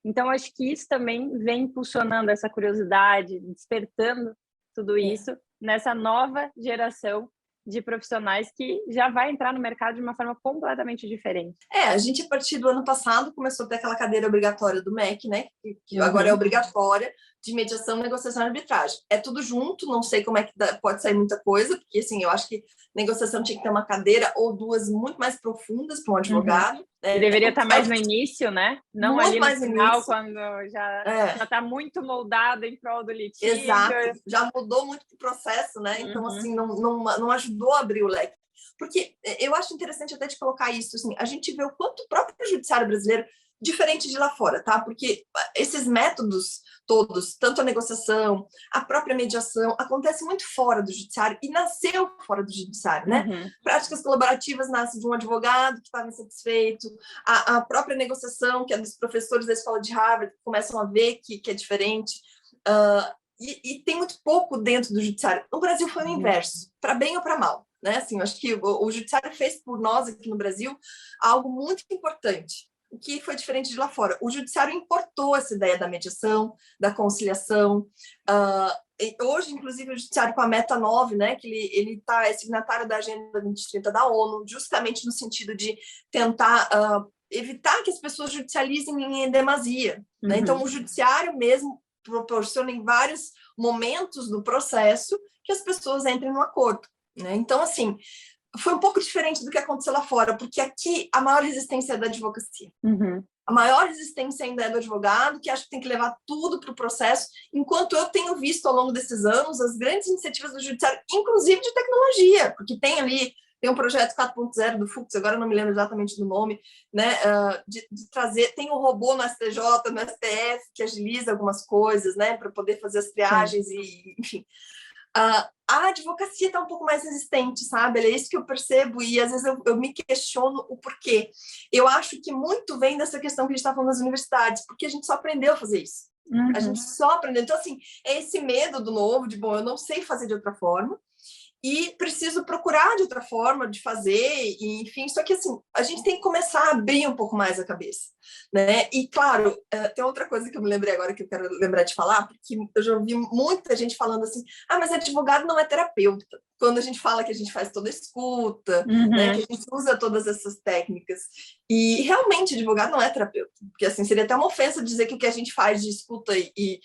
Então, acho que isso também vem impulsionando essa curiosidade, despertando tudo isso nessa nova geração de profissionais que já vai entrar no mercado de uma forma completamente diferente.
A gente, a partir do ano passado, começou a ter aquela cadeira obrigatória do MEC, né? Que agora é obrigatória, de mediação, negociação e arbitragem. É tudo junto, não sei como é que pode sair muita coisa, porque, assim, eu acho que negociação tinha que ter uma cadeira ou duas muito mais profundas para um advogado.
Deveria estar mais no início, né? Não
muito
ali no
mais
final, quando já está muito moldado em prol do litígio.
Exato, já mudou muito o processo, né? Então, assim, não ajudou a abrir o leque. Porque eu acho interessante até de colocar isso, assim, a gente vê o quanto o próprio judiciário brasileiro, diferente de lá fora, tá? Porque esses métodos todos, tanto a negociação, a própria mediação, acontece muito fora do judiciário e nasceu fora do judiciário, né? Práticas colaborativas nascem de um advogado que estava insatisfeito, a própria negociação, que é dos professores da escola de Harvard, que começam a ver que é diferente, e tem muito pouco dentro do judiciário. No Brasil foi o inverso, para bem ou para mal, né? Assim, eu acho que o judiciário fez por nós aqui no Brasil algo muito importante, o que foi diferente de lá fora. O judiciário importou essa ideia da mediação, da conciliação. Hoje, inclusive, o judiciário com a Meta 9, né, que ele é signatário da Agenda 2030 da ONU, justamente no sentido de tentar evitar que as pessoas judicializem em demasia. Né? Então, o judiciário mesmo proporciona em vários momentos do processo que as pessoas entrem no acordo. Né? Então, assim, foi um pouco diferente do que aconteceu lá fora, porque aqui a maior resistência é da advocacia.
Uhum.
A maior resistência ainda é do advogado, que acha que tem que levar tudo para o processo, enquanto eu tenho visto ao longo desses anos as grandes iniciativas do judiciário, inclusive de tecnologia, porque tem um projeto 4.0 do Fux, agora eu não me lembro exatamente do nome, né, de trazer, tem um robô no STJ, no STF, que agiliza algumas coisas, né, para poder fazer as triagens, e, enfim. A advocacia está um pouco mais resistente, sabe? É isso que eu percebo e às vezes eu me questiono o porquê. Eu acho que muito vem dessa questão que a gente está falando nas universidades, porque a gente só aprendeu a fazer isso.
Uhum.
A gente só aprendeu. Então, assim, é esse medo do novo, de, bom, eu não sei fazer de outra forma, e preciso procurar de outra forma de fazer, e, enfim, só que assim, a gente tem que começar a abrir um pouco mais a cabeça, né? E claro, tem outra coisa que eu me lembrei agora que eu quero lembrar de falar, porque eu já ouvi muita gente falando assim, mas advogado não é terapeuta. Quando a gente fala que a gente faz toda a escuta, né, que a gente usa todas essas técnicas, e realmente advogado não é terapeuta, porque assim, seria até uma ofensa dizer que o que a gente faz de escuta e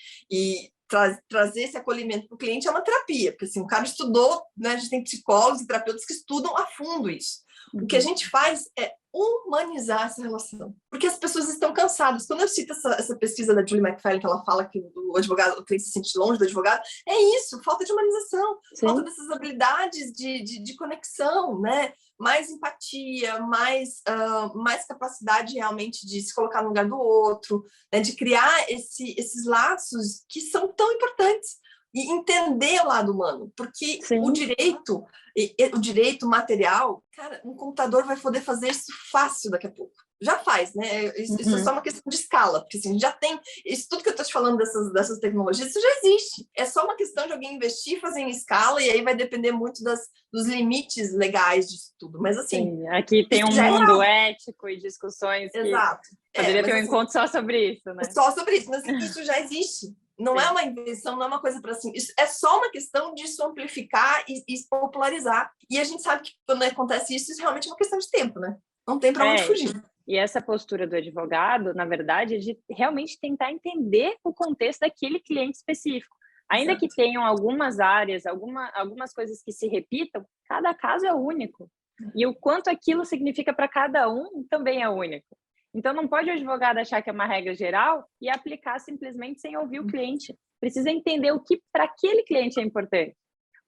trazer esse acolhimento para o cliente é uma terapia, porque assim, o cara estudou, né, a gente tem psicólogos e terapeutas que estudam a fundo isso. O que a gente faz é humanizar essa relação, porque as pessoas estão cansadas. Quando eu cito essa pesquisa da Julie McFarlane, que ela fala que o cliente se sente longe do advogado, é isso, falta de humanização, Sim. falta dessas habilidades de conexão, né? Mais empatia, mais capacidade realmente de se colocar no lugar do outro, né? De criar esses laços que são tão importantes. E entender o lado humano, porque o direito material, cara, um computador vai poder fazer isso fácil daqui a pouco. Já faz, né? Isso é só uma questão de escala, porque assim, já tem, isso tudo que eu estou te falando dessas tecnologias, isso já existe. É só uma questão de alguém investir, fazer em escala, e aí vai depender muito dos limites legais disso tudo. Mas assim...
Sim, aqui tem um mundo ético e discussões que...
Exato.
Poderia ter um encontro só sobre isso, né?
Só sobre isso, mas assim, isso já existe. Não é uma invenção, não é uma coisa para assim. Isso é só uma questão de se amplificar e popularizar. E a gente sabe que quando acontece isso realmente é uma questão de tempo, né? Não tem para onde fugir.
E essa postura do advogado, na verdade, é de realmente tentar entender o contexto daquele cliente específico. Ainda que tenham algumas áreas, algumas coisas que se repitam, cada caso é único. E o quanto aquilo significa para cada um também é único. Então, não pode o advogado achar que é uma regra geral e aplicar simplesmente sem ouvir o cliente. Precisa entender o que para aquele cliente é importante.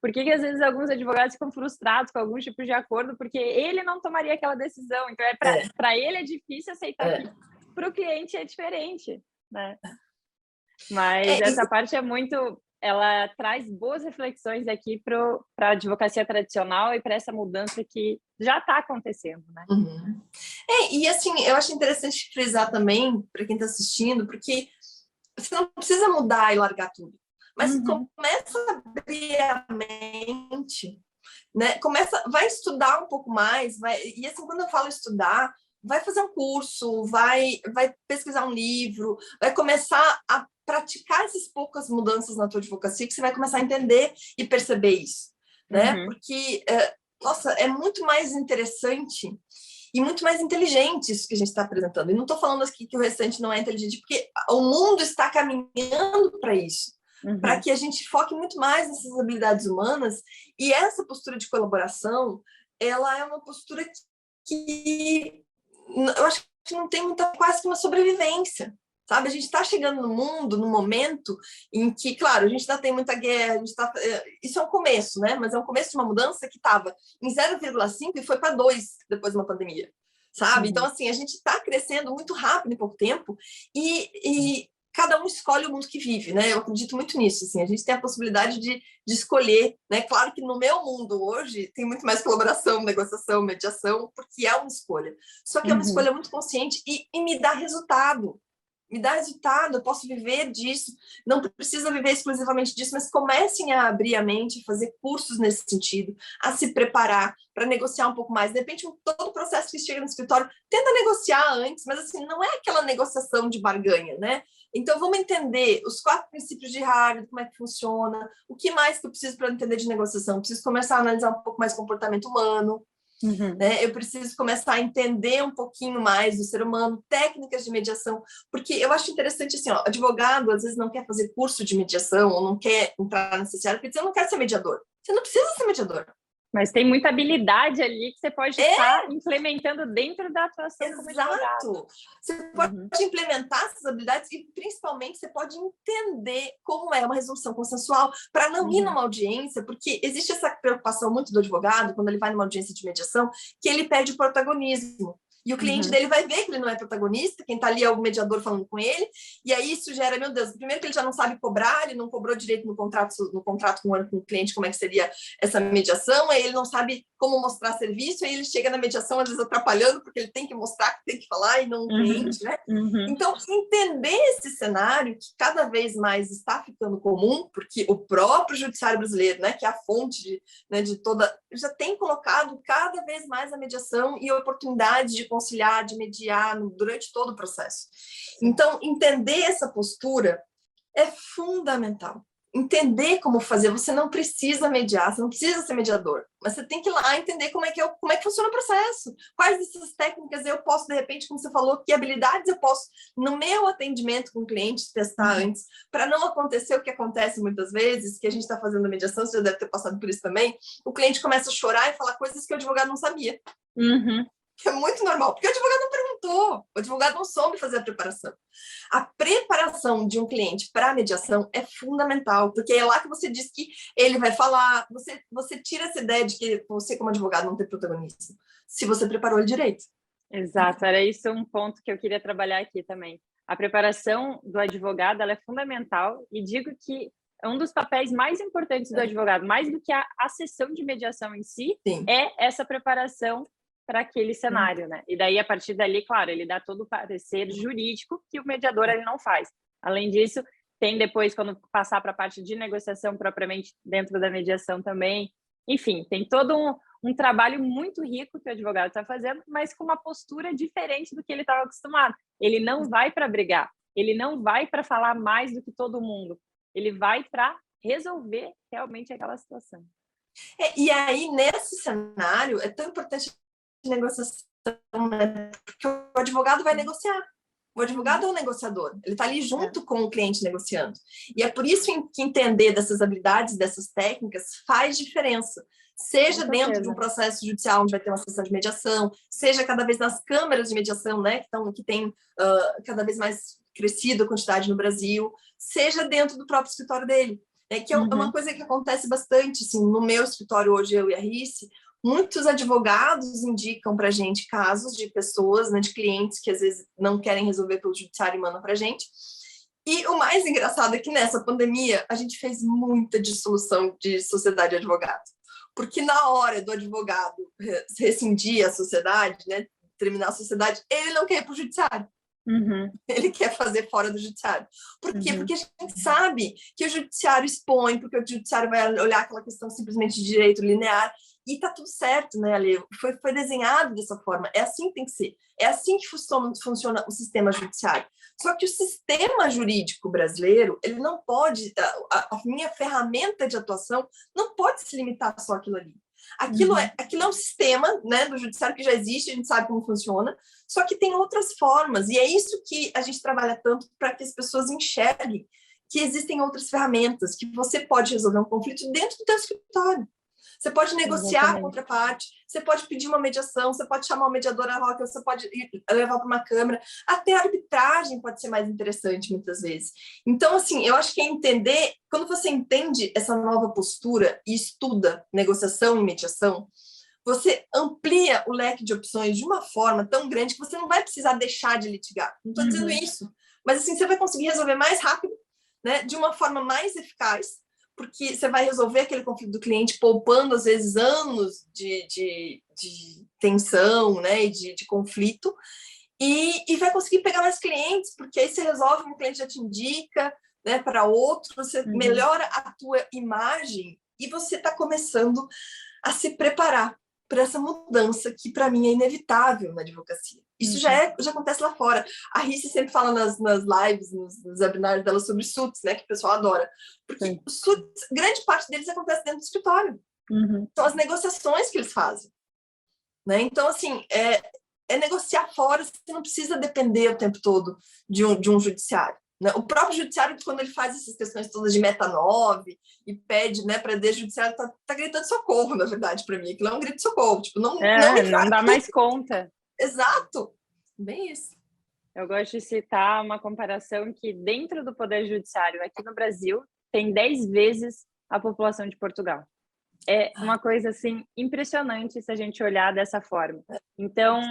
Por que às vezes alguns advogados ficam frustrados com alguns tipos de acordo porque ele não tomaria aquela decisão. Então, para ele é difícil aceitar que para o cliente é diferente, né? Mas essa parte é muito... Ela traz boas reflexões aqui para a advocacia tradicional e para essa mudança que já está acontecendo, né?
Uhum. E assim, eu acho interessante frisar também, para quem está assistindo, porque você não precisa mudar e largar tudo, mas começa a abrir a mente, né? Vai estudar um pouco mais, e assim, quando eu falo estudar, vai fazer um curso, vai pesquisar um livro, vai começar a praticar essas poucas mudanças na tua advocacia que você vai começar a entender e perceber isso, né? Porque, nossa, é muito mais interessante e muito mais inteligente isso que a gente está apresentando. E não estou falando aqui que o restante não é inteligente, porque o mundo está caminhando para isso, para que a gente foque muito mais nessas habilidades humanas, e essa postura de colaboração, ela é uma postura que eu acho que não tem quase que uma sobrevivência. Sabe, a gente está chegando no mundo, no momento em que, claro, a gente ainda tem muita guerra, isso é um começo, né? Mas é um começo de uma mudança que estava em 0,5 e foi para 2 depois de uma pandemia, sabe? Então, assim, a gente está crescendo muito rápido em pouco tempo e cada um escolhe o mundo que vive, né? Eu acredito muito nisso, assim, a gente tem a possibilidade de escolher, né? Claro que no meu mundo hoje tem muito mais colaboração, negociação, mediação, porque é uma escolha. Só que é uma escolha muito consciente e me dá resultado. Me dá resultado, eu posso viver disso, não precisa viver exclusivamente disso, mas comecem a abrir a mente, fazer cursos nesse sentido, a se preparar para negociar um pouco mais. De repente, todo o processo que chega no escritório, tenta negociar antes, mas assim, não é aquela negociação de barganha, né? Então, vamos entender os 4 princípios de Harvard, como é que funciona, o que mais que eu preciso para entender de negociação? Eu preciso começar a analisar um pouco mais o comportamento humano, né? Eu preciso começar a entender um pouquinho mais do ser humano, técnicas de mediação, porque eu acho interessante assim, ó, advogado às vezes não quer fazer curso de mediação ou não quer entrar nessa área, porque diz, eu não quero ser mediador. Você não precisa ser mediador.
Mas tem muita habilidade ali que você pode estar implementando dentro da atuação como advogado.
Exato! Você pode implementar essas habilidades e, principalmente, você pode entender como é uma resolução consensual para não ir numa audiência, porque existe essa preocupação muito do advogado, quando ele vai numa audiência de mediação, que ele perde o protagonismo. E o cliente dele vai ver que ele não é protagonista, quem está ali é o mediador falando com ele, e aí isso gera, meu Deus, primeiro que ele já não sabe cobrar, ele não cobrou direito no contrato com o cliente, como é que seria essa mediação, aí ele não sabe como mostrar serviço, aí ele chega na mediação, às vezes atrapalhando, porque ele tem que mostrar, que tem que falar, e não o cliente, né? Então, entender esse cenário, que cada vez mais está ficando comum, porque o próprio judiciário brasileiro, né, que é a fonte de toda, já tem colocado cada vez mais a mediação e a oportunidade de conciliar, de mediar durante todo o processo. Então, entender essa postura é fundamental. Entender como fazer, você não precisa mediar, você não precisa ser mediador, mas você tem que ir lá entender como é que funciona o processo, quais dessas técnicas eu posso, de repente, como você falou, que habilidades eu posso, no meu atendimento com o cliente, testar antes, para não acontecer o que acontece muitas vezes, que a gente está fazendo a mediação, você já deve ter passado por isso também, o cliente começa a chorar e falar coisas que o advogado não sabia. Que é muito normal, porque o advogado não perguntou, o advogado não soube fazer a preparação. A preparação de um cliente para a mediação é fundamental, porque é lá que você diz que ele vai falar, você tira essa ideia de que você, como advogado, não tem protagonismo, se você preparou ele direito.
Exato, era isso um ponto que eu queria trabalhar aqui também. A preparação do advogado, ela é fundamental, e digo que é um dos papéis mais importantes do advogado, mais do que a sessão de mediação em si, é essa preparação para aquele cenário, né? E daí, a partir dali, claro, ele dá todo o parecer jurídico que o mediador ele não faz. Além disso, tem depois, quando passar para a parte de negociação propriamente dentro da mediação também. Enfim, tem todo um trabalho muito rico que o advogado está fazendo, mas com uma postura diferente do que ele estava acostumado. Ele não vai para brigar, ele não vai para falar mais do que todo mundo, ele vai para resolver realmente aquela situação.
E aí, nesse cenário, é tão importante negociação, né? Porque o advogado vai negociar. O advogado é um negociador, ele está ali junto com o cliente negociando. E é por isso que entender dessas habilidades, dessas técnicas, faz diferença. Seja dentro de um processo judicial, onde vai ter uma sessão de mediação, seja cada vez nas câmaras de mediação, né, que tem cada vez mais crescido a quantidade no Brasil, seja dentro do próprio escritório dele. Que é uma coisa que acontece bastante, assim, no meu escritório hoje, eu e a Rice, muitos advogados indicam para a gente casos de pessoas, né, de clientes que às vezes não querem resolver pelo judiciário e mandam para a gente. E o mais engraçado é que nessa pandemia a gente fez muita dissolução de sociedade de advogado. Porque na hora do advogado rescindir a sociedade, né, terminar a sociedade, ele não quer ir para o judiciário. Ele quer fazer fora do judiciário. Por quê? Porque a gente sabe que o judiciário expõe, porque o judiciário vai olhar aquela questão simplesmente de direito linear, e tá tudo certo, né, Ale? Foi desenhado dessa forma, é assim que tem que ser, é assim que funciona o sistema judiciário. Só que o sistema jurídico brasileiro, ele não pode, a minha ferramenta de atuação não pode se limitar só àquilo ali. Aquilo é um sistema, né, do judiciário que já existe, a gente sabe como funciona, só que tem outras formas, e é isso que a gente trabalha tanto para que as pessoas enxerguem que existem outras ferramentas, que você pode resolver um conflito dentro do teu escritório. Você pode negociar a contraparte, você pode pedir uma mediação, você pode chamar um mediador ad hoc, você pode levar para uma câmara, até a arbitragem pode ser mais interessante muitas vezes. Então, assim, eu acho que é entender, quando você entende essa nova postura e estuda negociação e mediação, você amplia o leque de opções de uma forma tão grande que você não vai precisar deixar de litigar. Não estou dizendo isso, mas assim, você vai conseguir resolver mais rápido, né, de uma forma mais eficaz, porque você vai resolver aquele conflito do cliente poupando, às vezes, anos de tensão, né, e de conflito, e vai conseguir pegar mais clientes, porque aí você resolve, um cliente já te indica, né, para outro, você melhora a tua imagem e você está começando a se preparar para essa mudança que, para mim, é inevitável na advocacia. Isso já acontece lá fora. A Rice sempre fala nas lives, nos webinars dela sobre suits, né, que o pessoal adora. Porque os suits, grande parte deles acontece dentro do escritório. São as negociações que eles fazem. Né? Então, assim, é negociar fora, você não precisa depender o tempo todo de um judiciário. né? O próprio judiciário, quando ele faz essas questões todas de meta 9 e pede, né, para o judiciário, tá gritando socorro, na verdade, para mim. Aquilo é um grito de socorro, tipo, não me
não dá mais conta.
Exato, bem isso.
Eu gosto de citar uma comparação que dentro do Poder Judiciário aqui no Brasil tem 10 vezes a população de Portugal. É uma coisa assim impressionante se a gente olhar dessa forma. Então,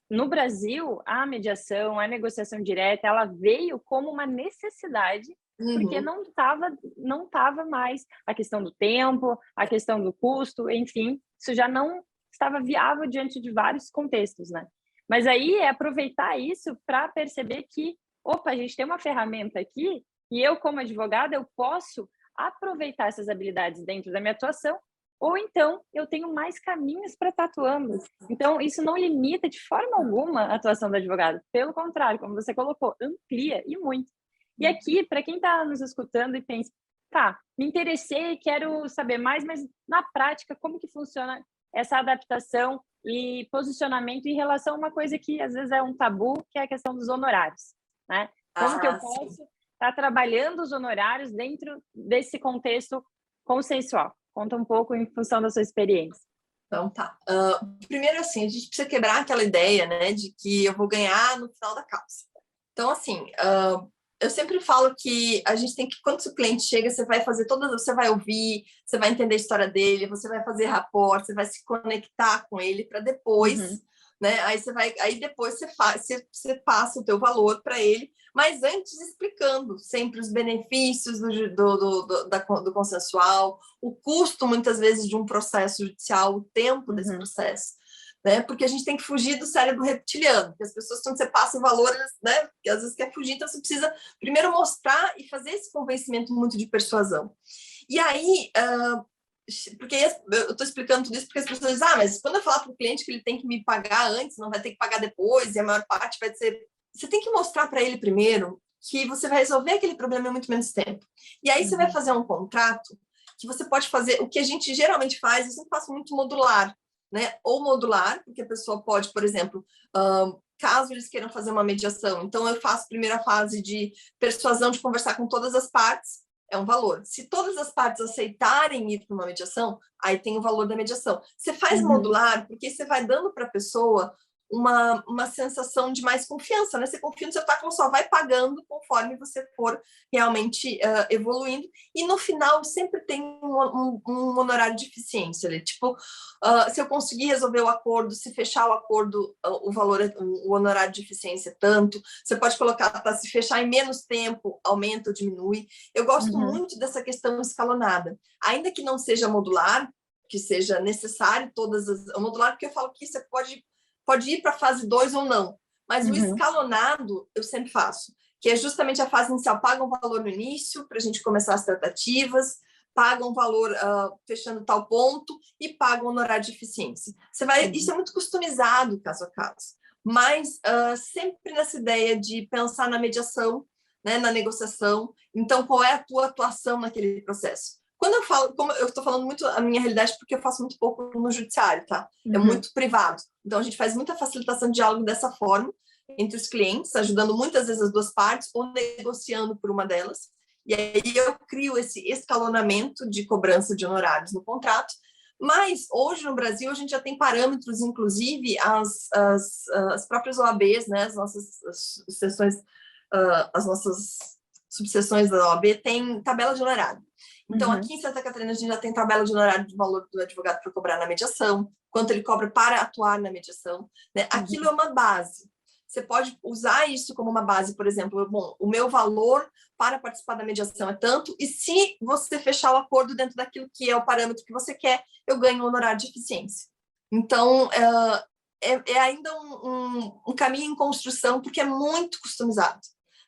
no Brasil, a mediação, a negociação direta, ela veio como uma necessidade, porque não tava mais a questão do tempo, a questão do custo, enfim, isso já não estava viável diante de vários contextos, né? Mas aí é aproveitar isso para perceber que, opa, a gente tem uma ferramenta aqui e eu, como advogada, eu posso aproveitar essas habilidades dentro da minha atuação, ou então eu tenho mais caminhos para estar atuando. Então, isso não limita de forma alguma a atuação do advogado. Pelo contrário, como você colocou, amplia e muito. E aqui, para quem está nos escutando e pensa, tá, me interessei, quero saber mais, mas na prática, como que funciona essa adaptação e posicionamento em relação a uma coisa que às vezes é um tabu, que é a questão dos honorários, né? Como que eu posso estar trabalhando os honorários dentro desse contexto consensual? Conta um pouco em função da sua experiência.
Então tá. Primeiro, assim, a gente precisa quebrar aquela ideia, né, de que eu vou ganhar no final da causa. Então, assim, eu sempre falo que a gente tem que, quando o cliente chega, você vai fazer você vai ouvir, você vai entender a história dele, você vai fazer rapport, você vai se conectar com ele para depois, né? Aí depois você passa o teu valor para ele, mas antes explicando sempre os benefícios do consensual, o custo, muitas vezes, de um processo judicial, o tempo desse processo. Né? Porque a gente tem que fugir do cérebro reptiliano, porque as pessoas, quando você passa o valor, né, que às vezes quer fugir, então você precisa primeiro mostrar e fazer esse convencimento muito de persuasão. E aí, porque eu estou explicando tudo isso porque as pessoas dizem, mas quando eu falar para o cliente que ele tem que me pagar antes, não vai ter que pagar depois, e a maior parte vai ser... Você tem que mostrar para ele primeiro que você vai resolver aquele problema em muito menos tempo. E aí você vai fazer um contrato que você pode fazer, o que a gente geralmente faz, eu sempre faço muito modular, né? Ou modular, porque a pessoa pode, por exemplo, caso eles queiram fazer uma mediação, então eu faço a primeira fase de persuasão, de conversar com todas as partes, é um valor. Se todas as partes aceitarem ir para uma mediação, aí tem o valor da mediação. Você faz modular, porque você vai dando para a pessoa uma sensação de mais confiança, né? Você confia no seu obstáculo, só vai pagando conforme você for realmente evoluindo. E no final sempre tem um honorário de eficiência ali. Tipo, se eu conseguir resolver o acordo, se fechar o acordo, o honorário de eficiência é tanto. Você pode colocar para se fechar em menos tempo, aumenta ou diminui. Eu gosto muito dessa questão escalonada. Ainda que não seja modular, que seja necessário modular, porque eu falo que você pode ir para a fase 2 ou não. Mas o escalonado eu sempre faço, que é justamente a fase inicial. Paga um valor no início, para a gente começar as tratativas, paga um valor fechando tal ponto e paga um honorário de eficiência. Isso é muito customizado, caso a caso. Mas sempre nessa ideia de pensar na mediação, né, na negociação. Então, qual é a tua atuação naquele processo? Quando eu falo, como eu estou falando muito a minha realidade, porque eu faço muito pouco no judiciário, tá? É muito privado. Então, a gente faz muita facilitação de diálogo dessa forma, entre os clientes, ajudando muitas vezes as duas partes, ou negociando por uma delas. E aí eu crio esse escalonamento de cobrança de honorários no contrato. Mas, hoje, no Brasil, a gente já tem parâmetros, inclusive, as próprias OABs, né? As nossas seções, as nossas subseções da OAB têm tabela de honorário. Então, aqui em Santa Catarina, a gente já tem tabela de honorário de valor do advogado para cobrar na mediação, quanto ele cobra para atuar na mediação, né? Aquilo é uma base. Você pode usar isso como uma base, por exemplo, bom, o meu valor para participar da mediação é tanto, e se você fechar o acordo dentro daquilo que é o parâmetro que você quer, eu ganho um honorário de eficiência. Então, é ainda um caminho em construção, porque é muito customizado.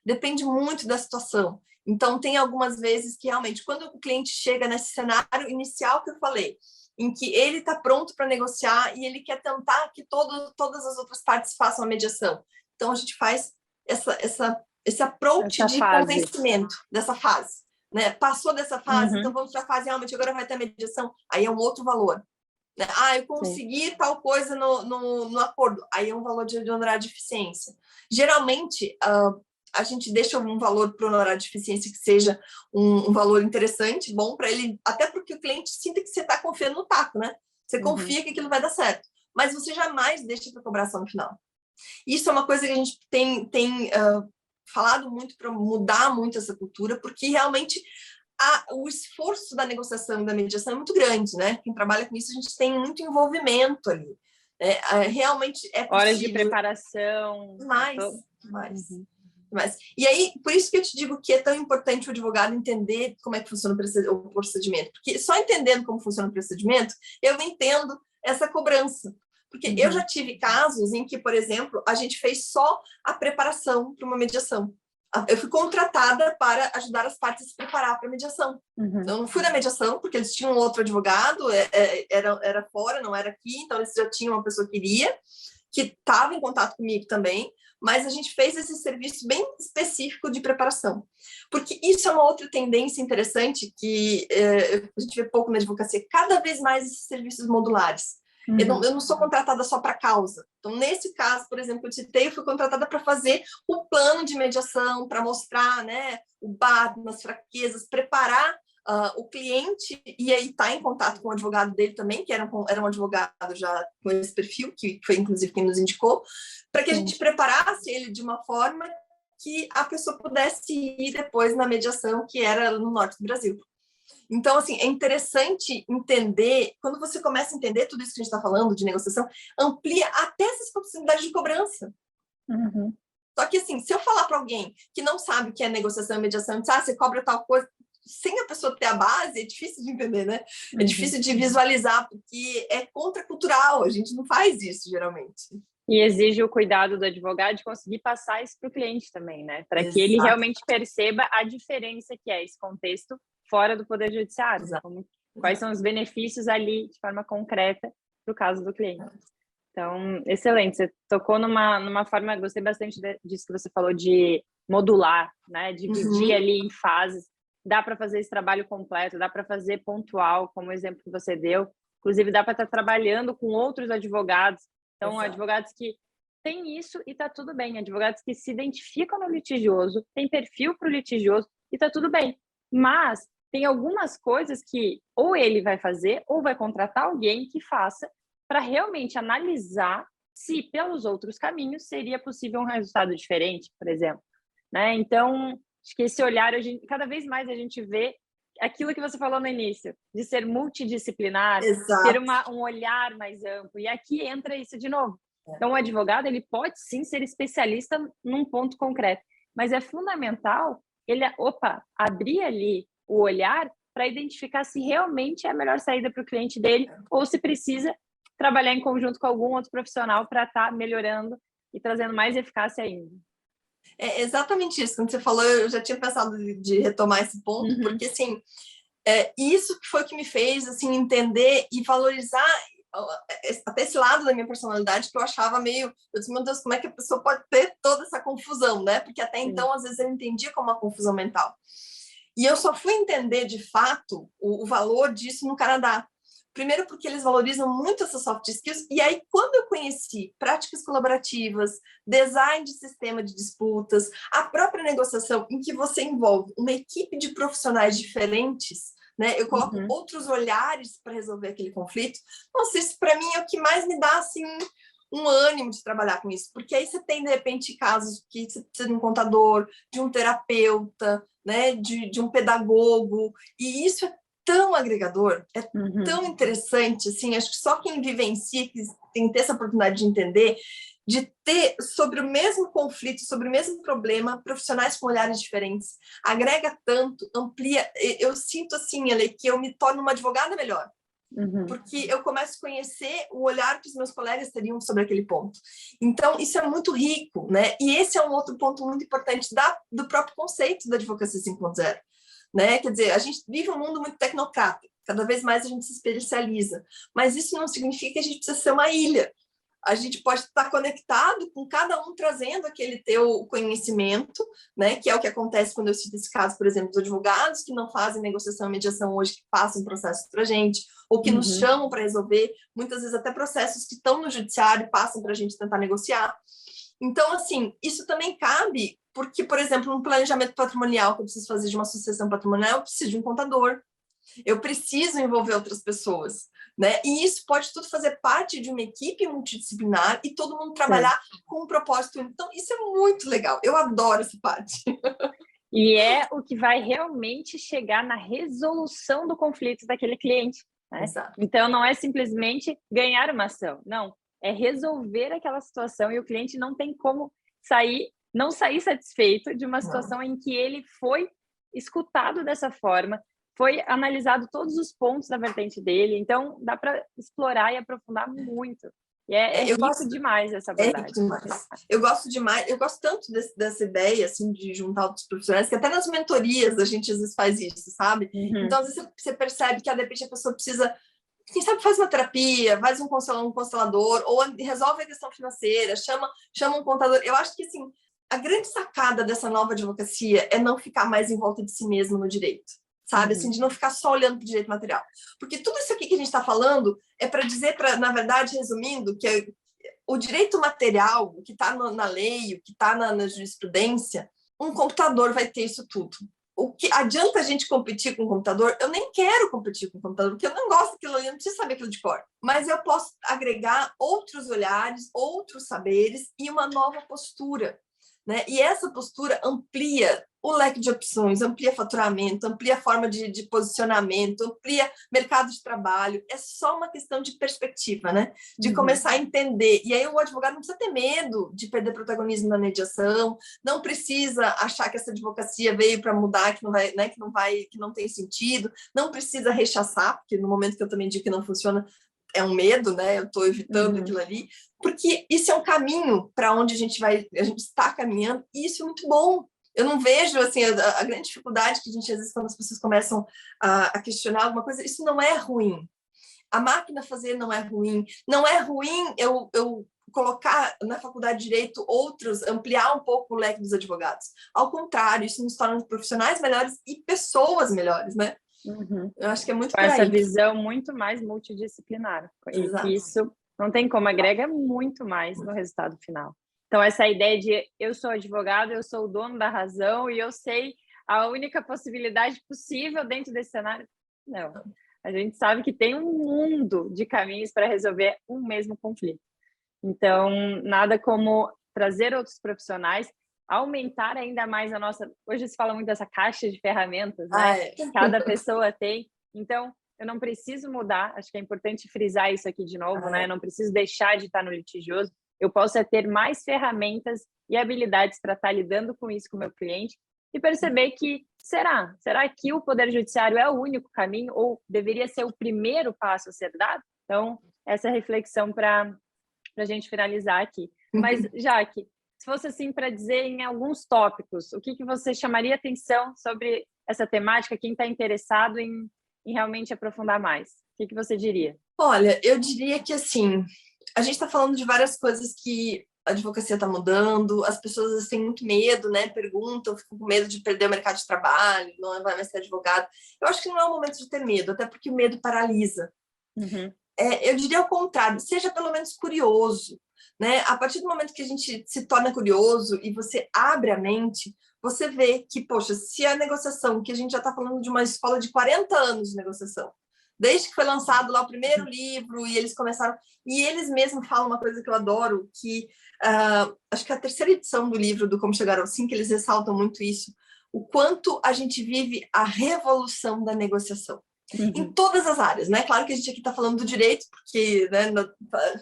Depende muito da situação. Então, tem algumas vezes que, realmente, quando o cliente chega nesse cenário inicial que eu falei, em que ele está pronto para negociar e ele quer tentar que todas as outras partes façam a mediação. Então, a gente faz esse approach de convencimento dessa fase. Né? Passou dessa fase, então vamos para a fase, realmente, agora vai ter a mediação. Aí é um outro valor. Né? Eu consegui tal coisa no acordo. Aí é um valor de honorário de eficiência. Geralmente, a gente deixa um valor para o honorário de eficiência que seja um valor interessante, bom para ele, até porque o cliente sinta que você está confiando no taco, né? Você confia que aquilo vai dar certo, mas você jamais deixa para cobrar só no final. Isso é uma coisa que a gente tem falado muito para mudar muito essa cultura, porque realmente o esforço da negociação e da mediação é muito grande, né? Quem trabalha com isso, a gente tem muito envolvimento ali. Realmente é possível.
Horas de preparação.
Mais. E aí, por isso que eu te digo que é tão importante o advogado entender como é que funciona o procedimento. Porque só entendendo como funciona o procedimento, eu entendo essa cobrança. Porque eu já tive casos em que, por exemplo, a gente fez só a preparação para uma mediação. Eu fui contratada para ajudar as partes a se preparar para a mediação. Eu não fui na mediação, porque eles tinham outro advogado, era fora, não era aqui, então eles já tinham uma pessoa que iria, que estava em contato comigo também, mas a gente fez esse serviço bem específico de preparação. Porque isso é uma outra tendência interessante que a gente vê pouco na advocacia, cada vez mais esses serviços modulares. Eu não sou contratada só para causa. Então, nesse caso, por exemplo, que eu citei, eu fui contratada para fazer o plano de mediação, para mostrar, né, o BAD, as fraquezas, preparar o cliente e aí estar em contato com o advogado dele também, que era um advogado já com esse perfil, que foi inclusive quem nos indicou, para que a gente preparasse ele de uma forma que a pessoa pudesse ir depois na mediação, que era no norte do Brasil. Então, assim, é interessante entender, quando você começa a entender tudo isso que a gente está falando de negociação, amplia até essas possibilidades de cobrança. Só que, assim, se eu falar para alguém que não sabe o que é negociação e mediação, diz, você cobra tal coisa, sem a pessoa ter a base, é difícil de entender, né? É difícil de visualizar, porque é contracultural, a gente não faz isso, geralmente.
E exige o cuidado do advogado de conseguir passar isso para o cliente também, né? Para que ele realmente perceba a diferença que é esse contexto fora do Poder Judiciário. Quais são os benefícios ali, de forma concreta, para o caso do cliente. Então, excelente. Você tocou numa forma, gostei bastante disso que você falou, de modular, né? Dividir ali em fases. Dá para fazer esse trabalho completo, dá para fazer pontual, como o exemplo que você deu. Inclusive, dá para estar trabalhando com outros advogados. Então, advogados que têm isso e está tudo bem. Advogados que se identificam no litigioso, têm perfil para o litigioso e está tudo bem. Mas tem algumas coisas que ou ele vai fazer ou vai contratar alguém que faça para realmente analisar se pelos outros caminhos seria possível um resultado diferente, por exemplo. Né? Então, acho que esse olhar, cada vez mais a gente vê aquilo que você falou no início, de ser multidisciplinar, ter um olhar mais amplo. E aqui entra isso de novo. Então, o advogado ele pode sim ser especialista num ponto concreto, mas é fundamental ele abrir ali o olhar para identificar se realmente é a melhor saída para o cliente dele ou se precisa trabalhar em conjunto com algum outro profissional para estar melhorando e trazendo mais eficácia ainda.
É exatamente isso. Quando você falou, eu já tinha pensado de retomar esse ponto, porque, assim, isso que foi que me fez, assim, entender e valorizar até esse lado da minha personalidade que eu achava meio... Eu disse, meu Deus, como é que a pessoa pode ter toda essa confusão, né? Porque até então, às vezes, eu entendia como uma confusão mental. E eu só fui entender, de fato, o valor disso no Canadá. Primeiro porque eles valorizam muito essas soft skills, e aí quando eu conheci práticas colaborativas, design de sistema de disputas, a própria negociação em que você envolve uma equipe de profissionais diferentes, né? Eu coloco outros olhares para resolver aquele conflito. Nossa, isso para mim é o que mais me dá, assim, um ânimo de trabalhar com isso, porque aí você tem, de repente, casos que você precisa de um contador, de um terapeuta, né? de um pedagogo, e isso é tão agregador, é tão interessante, assim, acho que só quem vivencia, que tem que ter essa oportunidade de entender, de ter sobre o mesmo conflito, sobre o mesmo problema, profissionais com olhares diferentes, agrega tanto, amplia, eu sinto assim, Ale, que eu me torno uma advogada melhor, porque eu começo a conhecer o olhar que os meus colegas teriam sobre aquele ponto. Então, isso é muito rico, né? E esse é um outro ponto muito importante do próprio conceito da advocacia 5.0. Né? Quer dizer, a gente vive um mundo muito tecnocrata, cada vez mais a gente se especializa, mas isso não significa que a gente precisa ser uma ilha. A gente pode estar conectado com cada um trazendo aquele teu conhecimento, né? Que é o que acontece quando eu cito esse caso, por exemplo, dos advogados que não fazem negociação e mediação hoje, que passam processos para a gente, ou que nos chamam para resolver, muitas vezes até processos que estão no judiciário passam para a gente tentar negociar. Então, assim, isso também cabe, porque, por exemplo, no planejamento patrimonial que eu preciso fazer de uma sucessão patrimonial, eu preciso de um contador, eu preciso envolver outras pessoas, né? E isso pode tudo fazer parte de uma equipe multidisciplinar e todo mundo trabalhar com um propósito. Então, isso é muito legal. Eu adoro essa parte.
E é o que vai realmente chegar na resolução do conflito daquele cliente, né? Então, não é simplesmente ganhar uma ação, não. É resolver aquela situação e o cliente não tem como não sair satisfeito de uma situação em que ele foi escutado dessa forma, foi analisado todos os pontos da vertente dele, então dá para explorar e aprofundar muito. E é rico demais essa abordagem.
É rico demais. Eu gosto demais, eu gosto tanto dessa ideia, assim, de juntar outros profissionais, que até nas mentorias a gente às vezes faz isso, sabe? Então, às vezes você percebe que, de repente, a pessoa precisa, quem sabe faz uma terapia, faz um constelador, ou resolve a questão financeira, chama um contador. Eu acho que, assim, a grande sacada dessa nova advocacia é não ficar mais em volta de si mesmo no direito. Sabe, assim, de não ficar só olhando para o direito material. Porque tudo isso aqui que a gente está falando é para dizer, na verdade, resumindo, que o direito material, o que está na lei, o que está na jurisprudência, um computador vai ter isso tudo. O que adianta a gente competir com o computador? Eu nem quero competir com o computador, porque eu não gosto daquilo ali, eu não preciso saber aquilo de cor. Mas eu posso agregar outros olhares, outros saberes e uma nova postura, né? E essa postura amplia o leque de opções, amplia faturamento, amplia a forma de posicionamento, amplia mercado de trabalho. É só uma questão de perspectiva, né? De começar a entender. E aí o advogado não precisa ter medo de perder protagonismo na mediação, não precisa achar que essa advocacia veio para mudar, que não vai, né? Que não tem sentido, não precisa rechaçar, porque no momento que eu também digo que não funciona, é um medo, né? Eu estou evitando aquilo ali, porque isso é um caminho para onde a gente está caminhando, e isso é muito bom. Eu não vejo, assim, a grande dificuldade que a gente, às vezes, quando as pessoas começam a questionar alguma coisa, isso não é ruim. A máquina fazer não é ruim. Não é ruim eu colocar na faculdade de Direito ampliar um pouco o leque dos advogados. Ao contrário, isso nos torna profissionais melhores e pessoas melhores, né? Eu acho que é muito
com essa visão muito mais multidisciplinar. E isso não tem como, agrega muito mais no resultado final. Então, essa ideia de eu sou advogado, eu sou o dono da razão e eu sei a única possibilidade possível dentro desse cenário. Não. A gente sabe que tem um mundo de caminhos para resolver um mesmo conflito. Então, nada como trazer outros profissionais, aumentar ainda mais a nossa... Hoje se fala muito dessa caixa de ferramentas, né? Cada pessoa tem. Então, eu não preciso mudar, acho que é importante frisar isso aqui de novo, né? Eu não preciso deixar de estar no litigioso. Eu posso ter mais ferramentas e habilidades para estar lidando com isso com o meu cliente e perceber que, será que o Poder Judiciário é o único caminho ou deveria ser o primeiro passo a ser dado? Então, essa reflexão para a gente finalizar aqui. Mas, Jaque, se fosse assim para dizer em alguns tópicos, o que você chamaria atenção sobre essa temática, quem está interessado em realmente aprofundar mais? O que você diria?
Olha, eu diria que, assim, a gente está falando de várias coisas que a advocacia está mudando, as pessoas têm muito medo, né? Perguntam, ficam com medo de perder o mercado de trabalho, não vai mais ser advogado. Eu acho que não é o momento de ter medo, até porque o medo paralisa. Eu diria ao contrário, seja pelo menos curioso, né? A partir do momento que a gente se torna curioso e você abre a mente, você vê que, poxa, se a negociação, que a gente já está falando de uma escola de 40 anos de negociação, desde que foi lançado lá o primeiro livro e eles começaram... E eles mesmos falam uma coisa que eu adoro, que acho que a terceira edição do livro do Como Chegar ao Sim, que eles ressaltam muito isso, o quanto a gente vive a revolução da negociação. Em todas as áreas, né? Claro que a gente aqui está falando do direito, porque, né,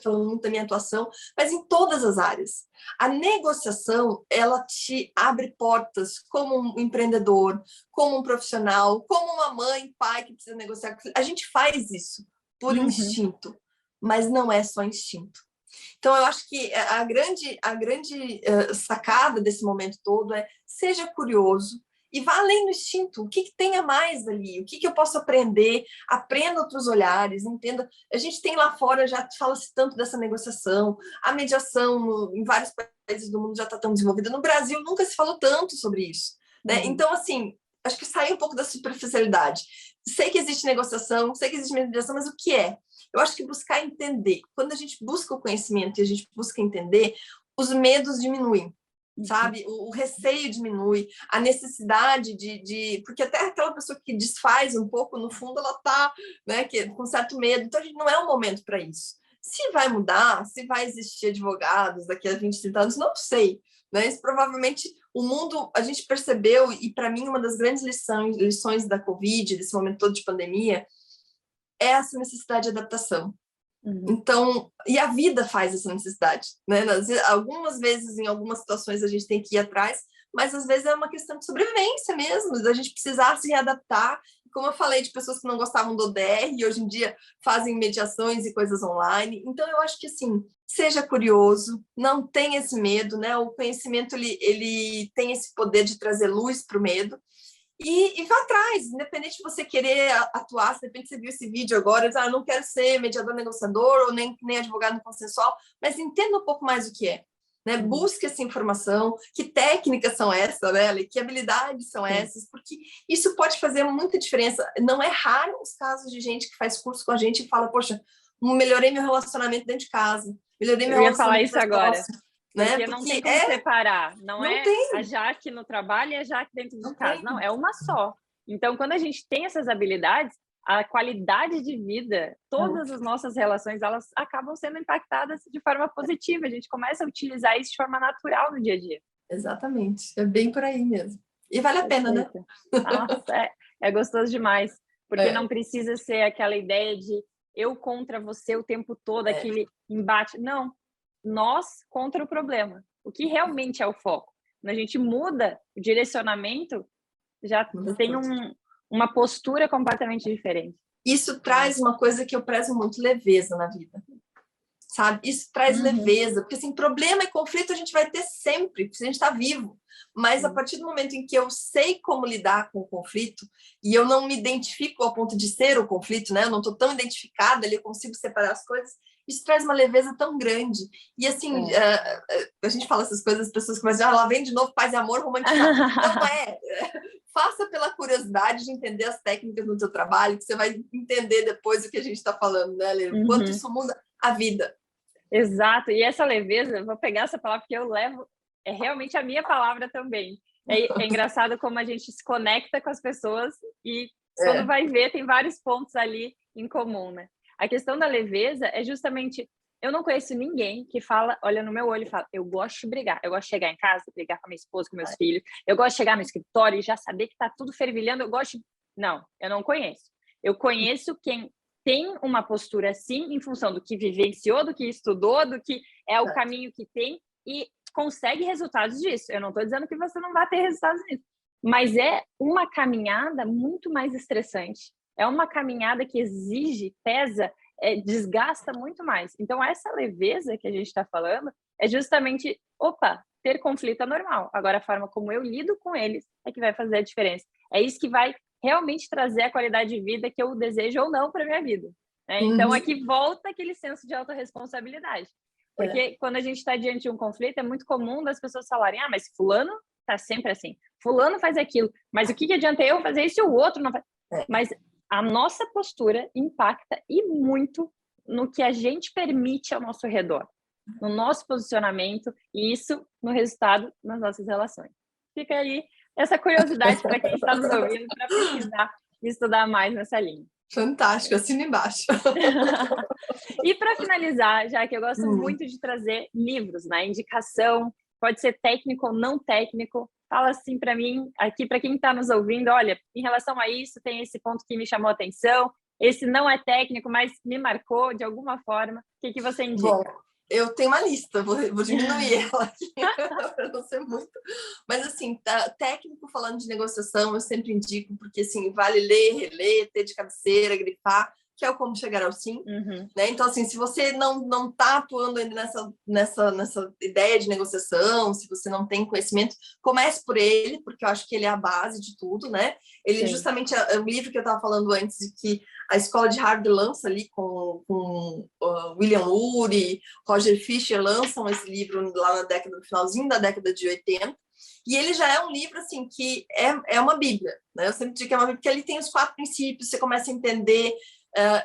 falando muito da minha atuação, mas em todas as áreas. A negociação, ela te abre portas como um empreendedor, como um profissional, como uma mãe, pai que precisa negociar. A gente faz isso por instinto, mas não é só instinto. Então, eu acho que a grande sacada desse momento todo é seja curioso, e vá além do instinto. O que tem a mais ali? O que eu posso aprender? Aprenda outros olhares, entenda. A gente tem lá fora, já fala-se tanto dessa negociação, a mediação em vários países do mundo já está tão desenvolvida. No Brasil, nunca se falou tanto sobre isso, né? Então, assim, acho que sair um pouco da superficialidade. Sei que existe negociação, sei que existe mediação, mas o que é? Eu acho que buscar entender. Quando a gente busca o conhecimento e a gente busca entender, os medos diminuem, sabe? O receio diminui, a necessidade porque até aquela pessoa que desfaz um pouco, no fundo, ela está, né, com certo medo. Então, a gente não é um momento para isso. Se vai mudar, se vai existir advogados daqui a 20, 30 anos, não sei. Né? Isso, provavelmente, o mundo, a gente percebeu, e para mim, uma das grandes lições da Covid, desse momento todo de pandemia, é essa necessidade de adaptação. Então, e a vida faz essa necessidade, né? Algumas vezes, em algumas situações, a gente tem que ir atrás, mas às vezes é uma questão de sobrevivência mesmo, da gente precisar se readaptar. Como eu falei, de pessoas que não gostavam do ODR e hoje em dia fazem mediações e coisas online. Então, eu acho que, assim, seja curioso, não tenha esse medo, né? O conhecimento, ele tem esse poder de trazer luz para o medo. E vá atrás, independente de você querer atuar, se de repente você viu esse vídeo agora, eu não quero ser mediador negociador ou nem advogado consensual, mas entenda um pouco mais o que é. Né? Busque essa informação, que técnicas são essas, né, Ali? Que habilidades são essas, porque isso pode fazer muita diferença. Não é raro os casos de gente que faz curso com a gente e fala, poxa, melhorei meu relacionamento dentro de casa, melhorei meu relacionamento
com isso agora.
Né?
Porque não tem como separar, não é
tem.
a Jaque no trabalho e a Jaque dentro de casa, não, é uma só. Então, quando a gente tem essas habilidades, a qualidade de vida, todas as nossas relações, elas acabam sendo impactadas de forma positiva, a gente começa a utilizar isso de forma natural no dia a dia.
Exatamente, é bem por aí mesmo. E vale a pena, né?
Nossa, é gostoso demais, porque não precisa ser aquela ideia de eu contra você o tempo todo, aquele embate, não. Nós contra o problema. O que realmente é o foco? Quando a gente muda o direcionamento, já tem uma postura completamente diferente.
Isso traz uma coisa que eu prezo muito, leveza na vida. Sabe? Isso traz leveza, porque assim, problema e conflito a gente vai ter sempre, porque a gente está vivo. Mas a partir do momento em que eu sei como lidar com o conflito e eu não me identifico ao ponto de ser o conflito, né? Eu não estou tão identificada ali, eu consigo separar as coisas, isso traz uma leveza tão grande. E assim, a gente fala essas coisas, as pessoas começam a dizer, lá vem de novo paz e amor romantizado. Não é. Faça pela curiosidade de entender as técnicas no seu trabalho, que você vai entender depois o que a gente está falando, né, Lê? Quanto isso muda a vida.
Exato, e essa leveza, eu vou pegar essa palavra porque eu levo, é realmente a minha palavra também. É engraçado como a gente se conecta com as pessoas e quando vai ver, tem vários pontos ali em comum, né? A questão da leveza é justamente, eu não conheço ninguém que fala, olha no meu olho e fala, eu gosto de brigar, eu gosto de chegar em casa, brigar com a minha esposa, com meus filhos, eu gosto de chegar no escritório e já saber que tá tudo fervilhando, eu gosto de... Não, eu não conheço. Eu conheço quem tem uma postura assim, em função do que vivenciou, do que estudou, do que é o caminho que tem e consegue resultados disso. Eu não estou dizendo que você não vai ter resultados nisso, mas é uma caminhada muito mais estressante. É uma caminhada que exige, pesa, desgasta muito mais. Então, essa leveza que a gente está falando é justamente, ter conflito é normal. Agora, a forma como eu lido com eles é que vai fazer a diferença. É isso que vai realmente trazer a qualidade de vida que eu desejo ou não para minha vida. Né? Então, aqui volta aquele senso de autorresponsabilidade. Porque quando a gente está diante de um conflito, é muito comum das pessoas falarem, mas fulano está sempre assim, fulano faz aquilo, mas o que adianta eu fazer isso e o outro não faz? Mas a nossa postura impacta e muito no que a gente permite ao nosso redor, no nosso posicionamento e isso no resultado nas nossas relações. Fica aí essa curiosidade para quem está nos ouvindo para pesquisar e estudar mais nessa linha.
Fantástico, assina embaixo.
E para finalizar, já que eu gosto muito de trazer livros, né? Indicação, pode ser técnico ou não técnico. Fala assim para mim, aqui para quem está nos ouvindo, olha, em relação a isso, tem esse ponto que me chamou a atenção, esse não é técnico, mas me marcou de alguma forma. O que você indica?
Bom, eu tenho uma lista, vou diminuir ela aqui, para não ser muito. Mas, assim, técnico falando de negociação, eu sempre indico, porque, assim, vale ler, reler, ter de cabeceira, grifar, que é o Como Chegar ao Sim. Né? Então, assim, se você não está atuando ainda nessa ideia de negociação, se você não tem conhecimento, comece por ele, porque eu acho que ele é a base de tudo, né? Ele justamente é o livro que eu estava falando antes, de que a escola de Harvard lança ali com William Ury, Roger Fisher lançam esse livro lá no finalzinho da década de 80, e ele já é um livro, assim, que é uma bíblia, né? Eu sempre digo que é uma bíblia, porque ele tem os 4 princípios, você começa a entender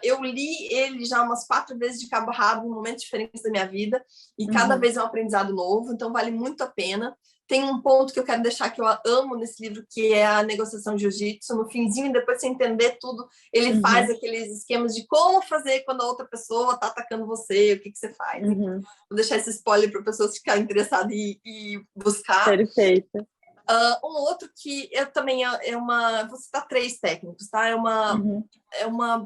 Eu li ele já umas 4 vezes de cabo a rabo, em momentos diferentes da minha vida, e cada vez é um aprendizado novo, então vale muito a pena. Tem um ponto que eu quero deixar que eu amo nesse livro, que é a negociação de jiu-jitsu. No finzinho, depois de você entender tudo, ele faz aqueles esquemas de como fazer quando a outra pessoa está atacando você, o que você faz. Vou deixar esse spoiler para pessoas ficarem interessadas e buscar.
Perfeito.
Um outro que eu também vou citar 3 técnicos, tá?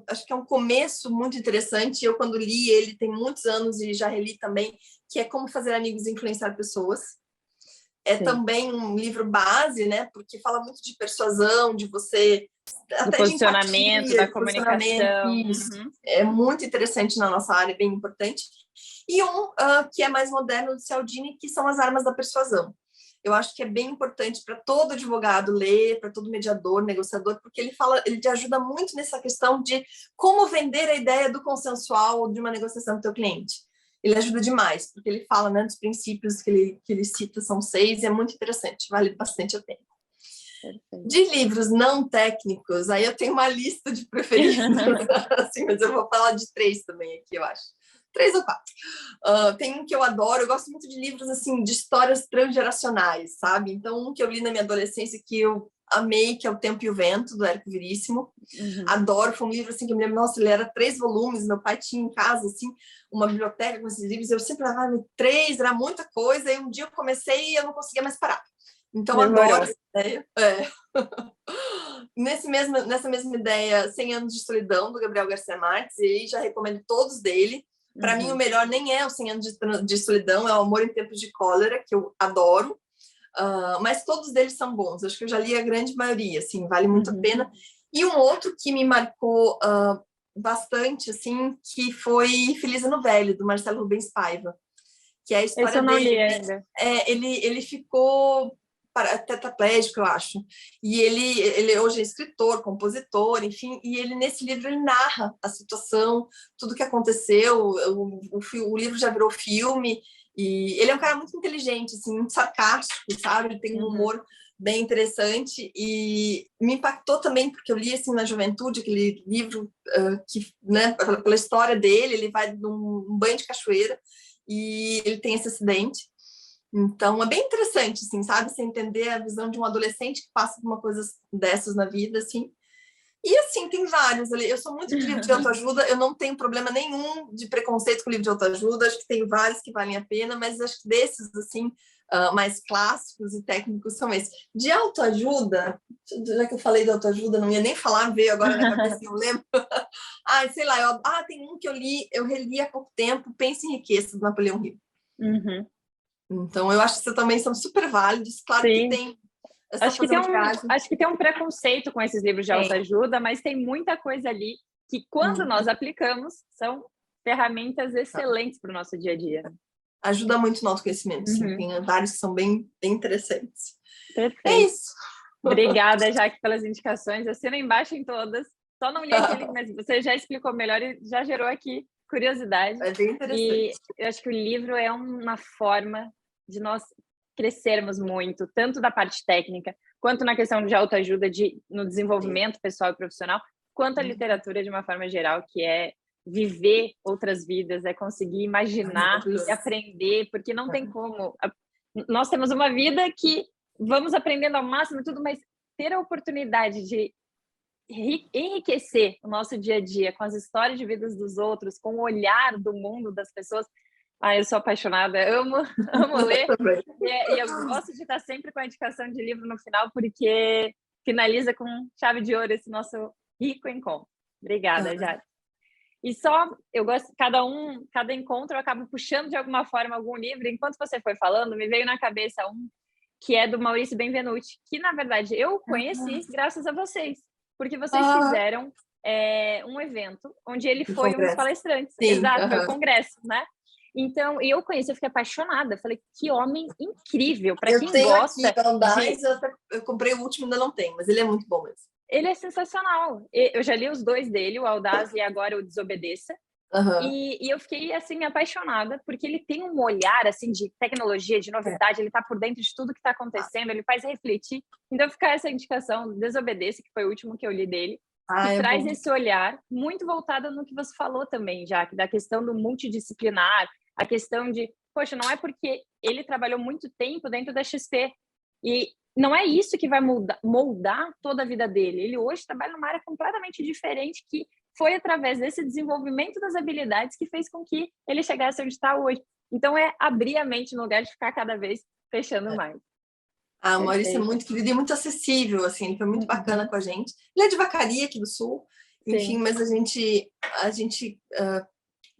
Acho que é um começo muito interessante. Eu, quando li ele, tem muitos anos e já reli também, que é Como Fazer Amigos e Influenciar Pessoas. Sim. Também um livro base, né? Porque fala muito de persuasão, de você...
Do posicionamento, empatia, da comunicação.
Isso. É muito interessante na nossa área, bem importante. E que é mais moderno, do Cialdini, que são as armas da persuasão. Eu acho que é bem importante para todo advogado ler, para todo mediador, negociador, porque ele te ajuda muito nessa questão de como vender a ideia do consensual de uma negociação com o teu cliente. Ele ajuda demais, porque ele fala, né, dos princípios que ele cita, são 6, e é muito interessante, vale bastante a pena. Perfeito. De livros não técnicos, aí eu tenho uma lista de preferidos, assim, mas eu vou falar de 3 também aqui, eu acho. 3 ou 4. Tem um que eu adoro, eu gosto muito de livros, assim, de histórias transgeracionais, sabe? Então, um que eu li na minha adolescência que eu amei, que é O Tempo e o Vento, do Érico Veríssimo. Adoro, foi um livro, assim, que eu me lembro, nossa, ele era 3 volumes, meu pai tinha em casa, assim, uma biblioteca com esses livros, eu sempre levava 3, era muita coisa, e um dia eu comecei e eu não conseguia mais parar. Então, adoro essa ideia. Nessa mesma ideia, 100 Anos de Solidão, do Gabriel Garcia Marques, e aí já recomendo todos dele. Para mim, o melhor nem é o 100 Anos de Solidão, é o Amor em Tempos de Cólera, que eu adoro. Mas todos deles são bons. Acho que eu já li a grande maioria, assim, vale muito a pena. E um outro que me marcou bastante, assim, que foi Feliz Ano Velho, do Marcelo Rubens Paiva, que é a história
Esse eu não
dele.
li ainda.
Ele ficou tetraplégico, eu acho. E ele hoje é escritor, compositor, enfim, e ele nesse livro ele narra a situação, tudo que aconteceu, o livro já virou filme, e ele é um cara muito inteligente, assim, muito sarcástico, sabe? Ele tem um humor bem interessante, e me impactou também, porque eu li, assim, na juventude, aquele livro que, né, pela história dele, ele vai num banho de cachoeira, e ele tem esse acidente. Então, é bem interessante, assim, sabe? Você entender a visão de um adolescente que passa por uma coisa dessas na vida, assim. E, assim, tem vários ali. Eu sou muito de livro de autoajuda, eu não tenho problema nenhum de preconceito com livro de autoajuda, acho que tem vários que valem a pena, mas acho que desses, assim, mais clássicos e técnicos são esses. De autoajuda, já que eu falei de autoajuda, não ia nem falar, veio agora na cabeça, não lembro. Sei lá, tem um que eu reli há pouco tempo, Pense em Riqueza, do Napoleão Hill. Então, eu acho que também são super válidos. Claro Sim. que tem...
Acho que tem um preconceito com esses livros de autoajuda, mas tem muita coisa ali que, quando nós aplicamos, são ferramentas excelentes para o nosso dia a dia.
Ajuda muito no autoconhecimento, sim. Tem vários que são bem interessantes.
Perfeito.
É isso.
Obrigada, Jaque, pelas indicações. Assina embaixo em todas. Só não li aquele, mas você já explicou melhor e já gerou aqui curiosidade.
É bem interessante.
E eu acho que o livro é uma forma de nós crescermos muito, tanto da parte técnica, quanto na questão de autoajuda, no desenvolvimento pessoal e profissional, quanto a literatura de uma forma geral, que é viver outras vidas, é conseguir imaginar e aprender, porque não tem como. Nós temos uma vida que vamos aprendendo ao máximo e tudo, mas ter a oportunidade de enriquecer o nosso dia a dia com as histórias de vidas dos outros, com o olhar do mundo das pessoas. Eu sou apaixonada, amo ler, e eu gosto de estar sempre com a indicação de livro no final, porque finaliza com chave de ouro esse nosso rico encontro. Obrigada, Jade. E eu gosto, cada encontro eu acabo puxando de alguma forma algum livro. Enquanto você foi falando, me veio na cabeça um que é do Maurício Benvenuti, que na verdade eu conheci graças a vocês, porque vocês fizeram um evento onde ele foi um dos palestrantes.
Sim,
exato, foi o congresso, né? Então, eu conheci, eu fiquei apaixonada. Falei, que homem incrível, para quem gosta.
Aqui, Audaz, eu comprei o último, ainda não tenho, mas ele é muito bom mesmo.
Ele é sensacional. Eu já li os 2 dele, o Audaz e agora o Desobedeça. E eu fiquei, assim, apaixonada, porque ele tem um olhar, assim, de tecnologia, de novidade, ele tá por dentro de tudo que tá acontecendo, ele faz refletir. Então, fica essa indicação, Desobedeça, que foi o último que eu li dele. que
É
traz
bom.
esse olhar muito voltado no que você falou também, Jaque, da questão do multidisciplinar, a questão de, poxa, não é porque ele trabalhou muito tempo dentro da XP e não é isso que vai moldar toda a vida dele. Ele hoje trabalha numa área completamente diferente que foi através desse desenvolvimento das habilidades que fez com que ele chegasse onde está hoje. Então, é abrir a mente no lugar de ficar cada vez fechando mais.
O Maurício é muito querido e muito acessível, assim, ele foi muito bacana com a gente. Ele é de Vacaria, aqui do Sul, enfim, mas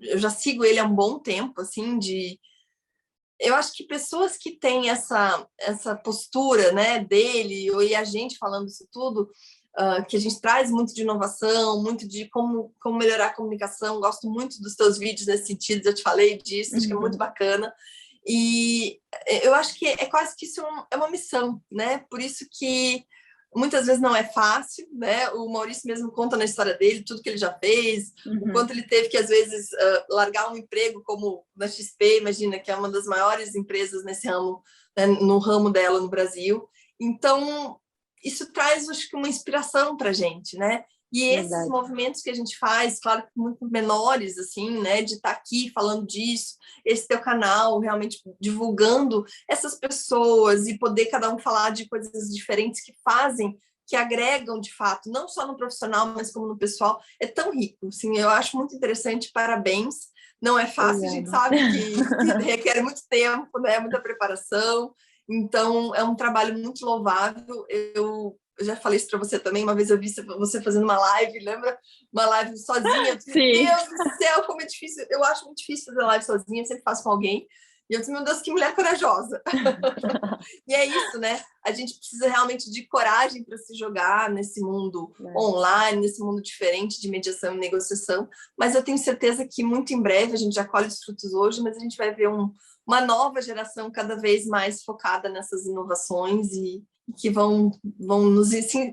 eu já sigo ele há um bom tempo, assim, eu acho que pessoas que têm essa postura, né, dele, e a gente falando isso tudo, que a gente traz muito de inovação, muito de como melhorar a comunicação, gosto muito dos teus vídeos nesse sentido, eu te falei disso, acho que é muito bacana. E eu acho que é quase que isso é uma missão, né? Por isso que muitas vezes não é fácil, né? O Maurício mesmo conta na história dele tudo que ele já fez, o quanto ele teve que, às vezes, largar um emprego como na XP, imagina, que é uma das maiores empresas nesse ramo, né? No ramo dela no Brasil. Então, isso traz, acho que, uma inspiração para a gente, né? E esses movimentos que a gente faz, claro que muito menores, assim, né? De estar aqui falando disso, esse teu canal, realmente divulgando essas pessoas e poder cada um falar de coisas diferentes que fazem, que agregam, de fato, não só no profissional, mas como no pessoal, é tão rico, assim, eu acho muito interessante, parabéns. Não é fácil, a gente sabe que requer muito tempo, né? Muita preparação, então é um trabalho muito louvável. Eu já falei isso para você também, uma vez eu vi você fazendo uma live, lembra? Uma live sozinha. Eu disse, meu Deus do céu, como é difícil. Eu acho muito difícil fazer live sozinha, eu sempre faço com alguém. E eu disse, meu Deus, que mulher corajosa. E é isso, né? A gente precisa realmente de coragem para se jogar nesse mundo online, nesse mundo diferente de mediação e negociação. Mas eu tenho certeza que muito em breve, a gente já colhe os frutos hoje, mas a gente vai ver uma nova geração cada vez mais focada nessas inovações e que vão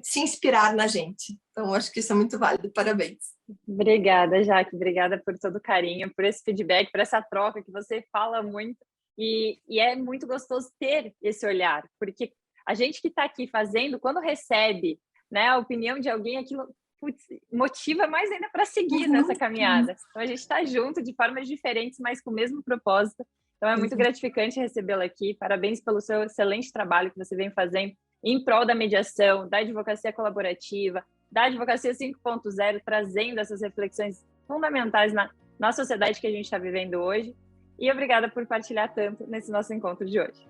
se inspirar na gente. Então, acho que isso é muito válido. Parabéns.
Obrigada, Jaque. Obrigada por todo o carinho, por esse feedback, por essa troca que você fala muito. E é muito gostoso ter esse olhar, porque a gente que está aqui fazendo, quando recebe, né, a opinião de alguém, aquilo motiva mais ainda para seguir nessa caminhada. Então, a gente está junto de formas diferentes, mas com o mesmo propósito. Então, é muito gratificante recebê-la aqui. Parabéns pelo seu excelente trabalho que você vem fazendo em prol da mediação, da advocacia colaborativa, da advocacia 5.0, trazendo essas reflexões fundamentais na sociedade que a gente está vivendo hoje. E obrigada por partilhar tanto nesse nosso encontro de hoje.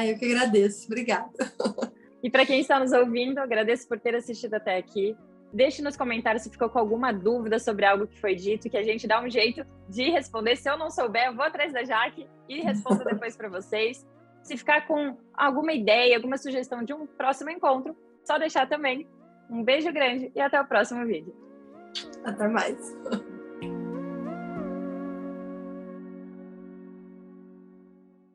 Eu que agradeço. Obrigada.
E para quem está nos ouvindo, agradeço por ter assistido até aqui. Deixe nos comentários se ficou com alguma dúvida sobre algo que foi dito, que a gente dá um jeito de responder. Se eu não souber, eu vou atrás da Jaque e respondo depois para vocês. Se ficar com alguma ideia, alguma sugestão de um próximo encontro, só deixar também. Um beijo grande e até o próximo vídeo.
Até mais.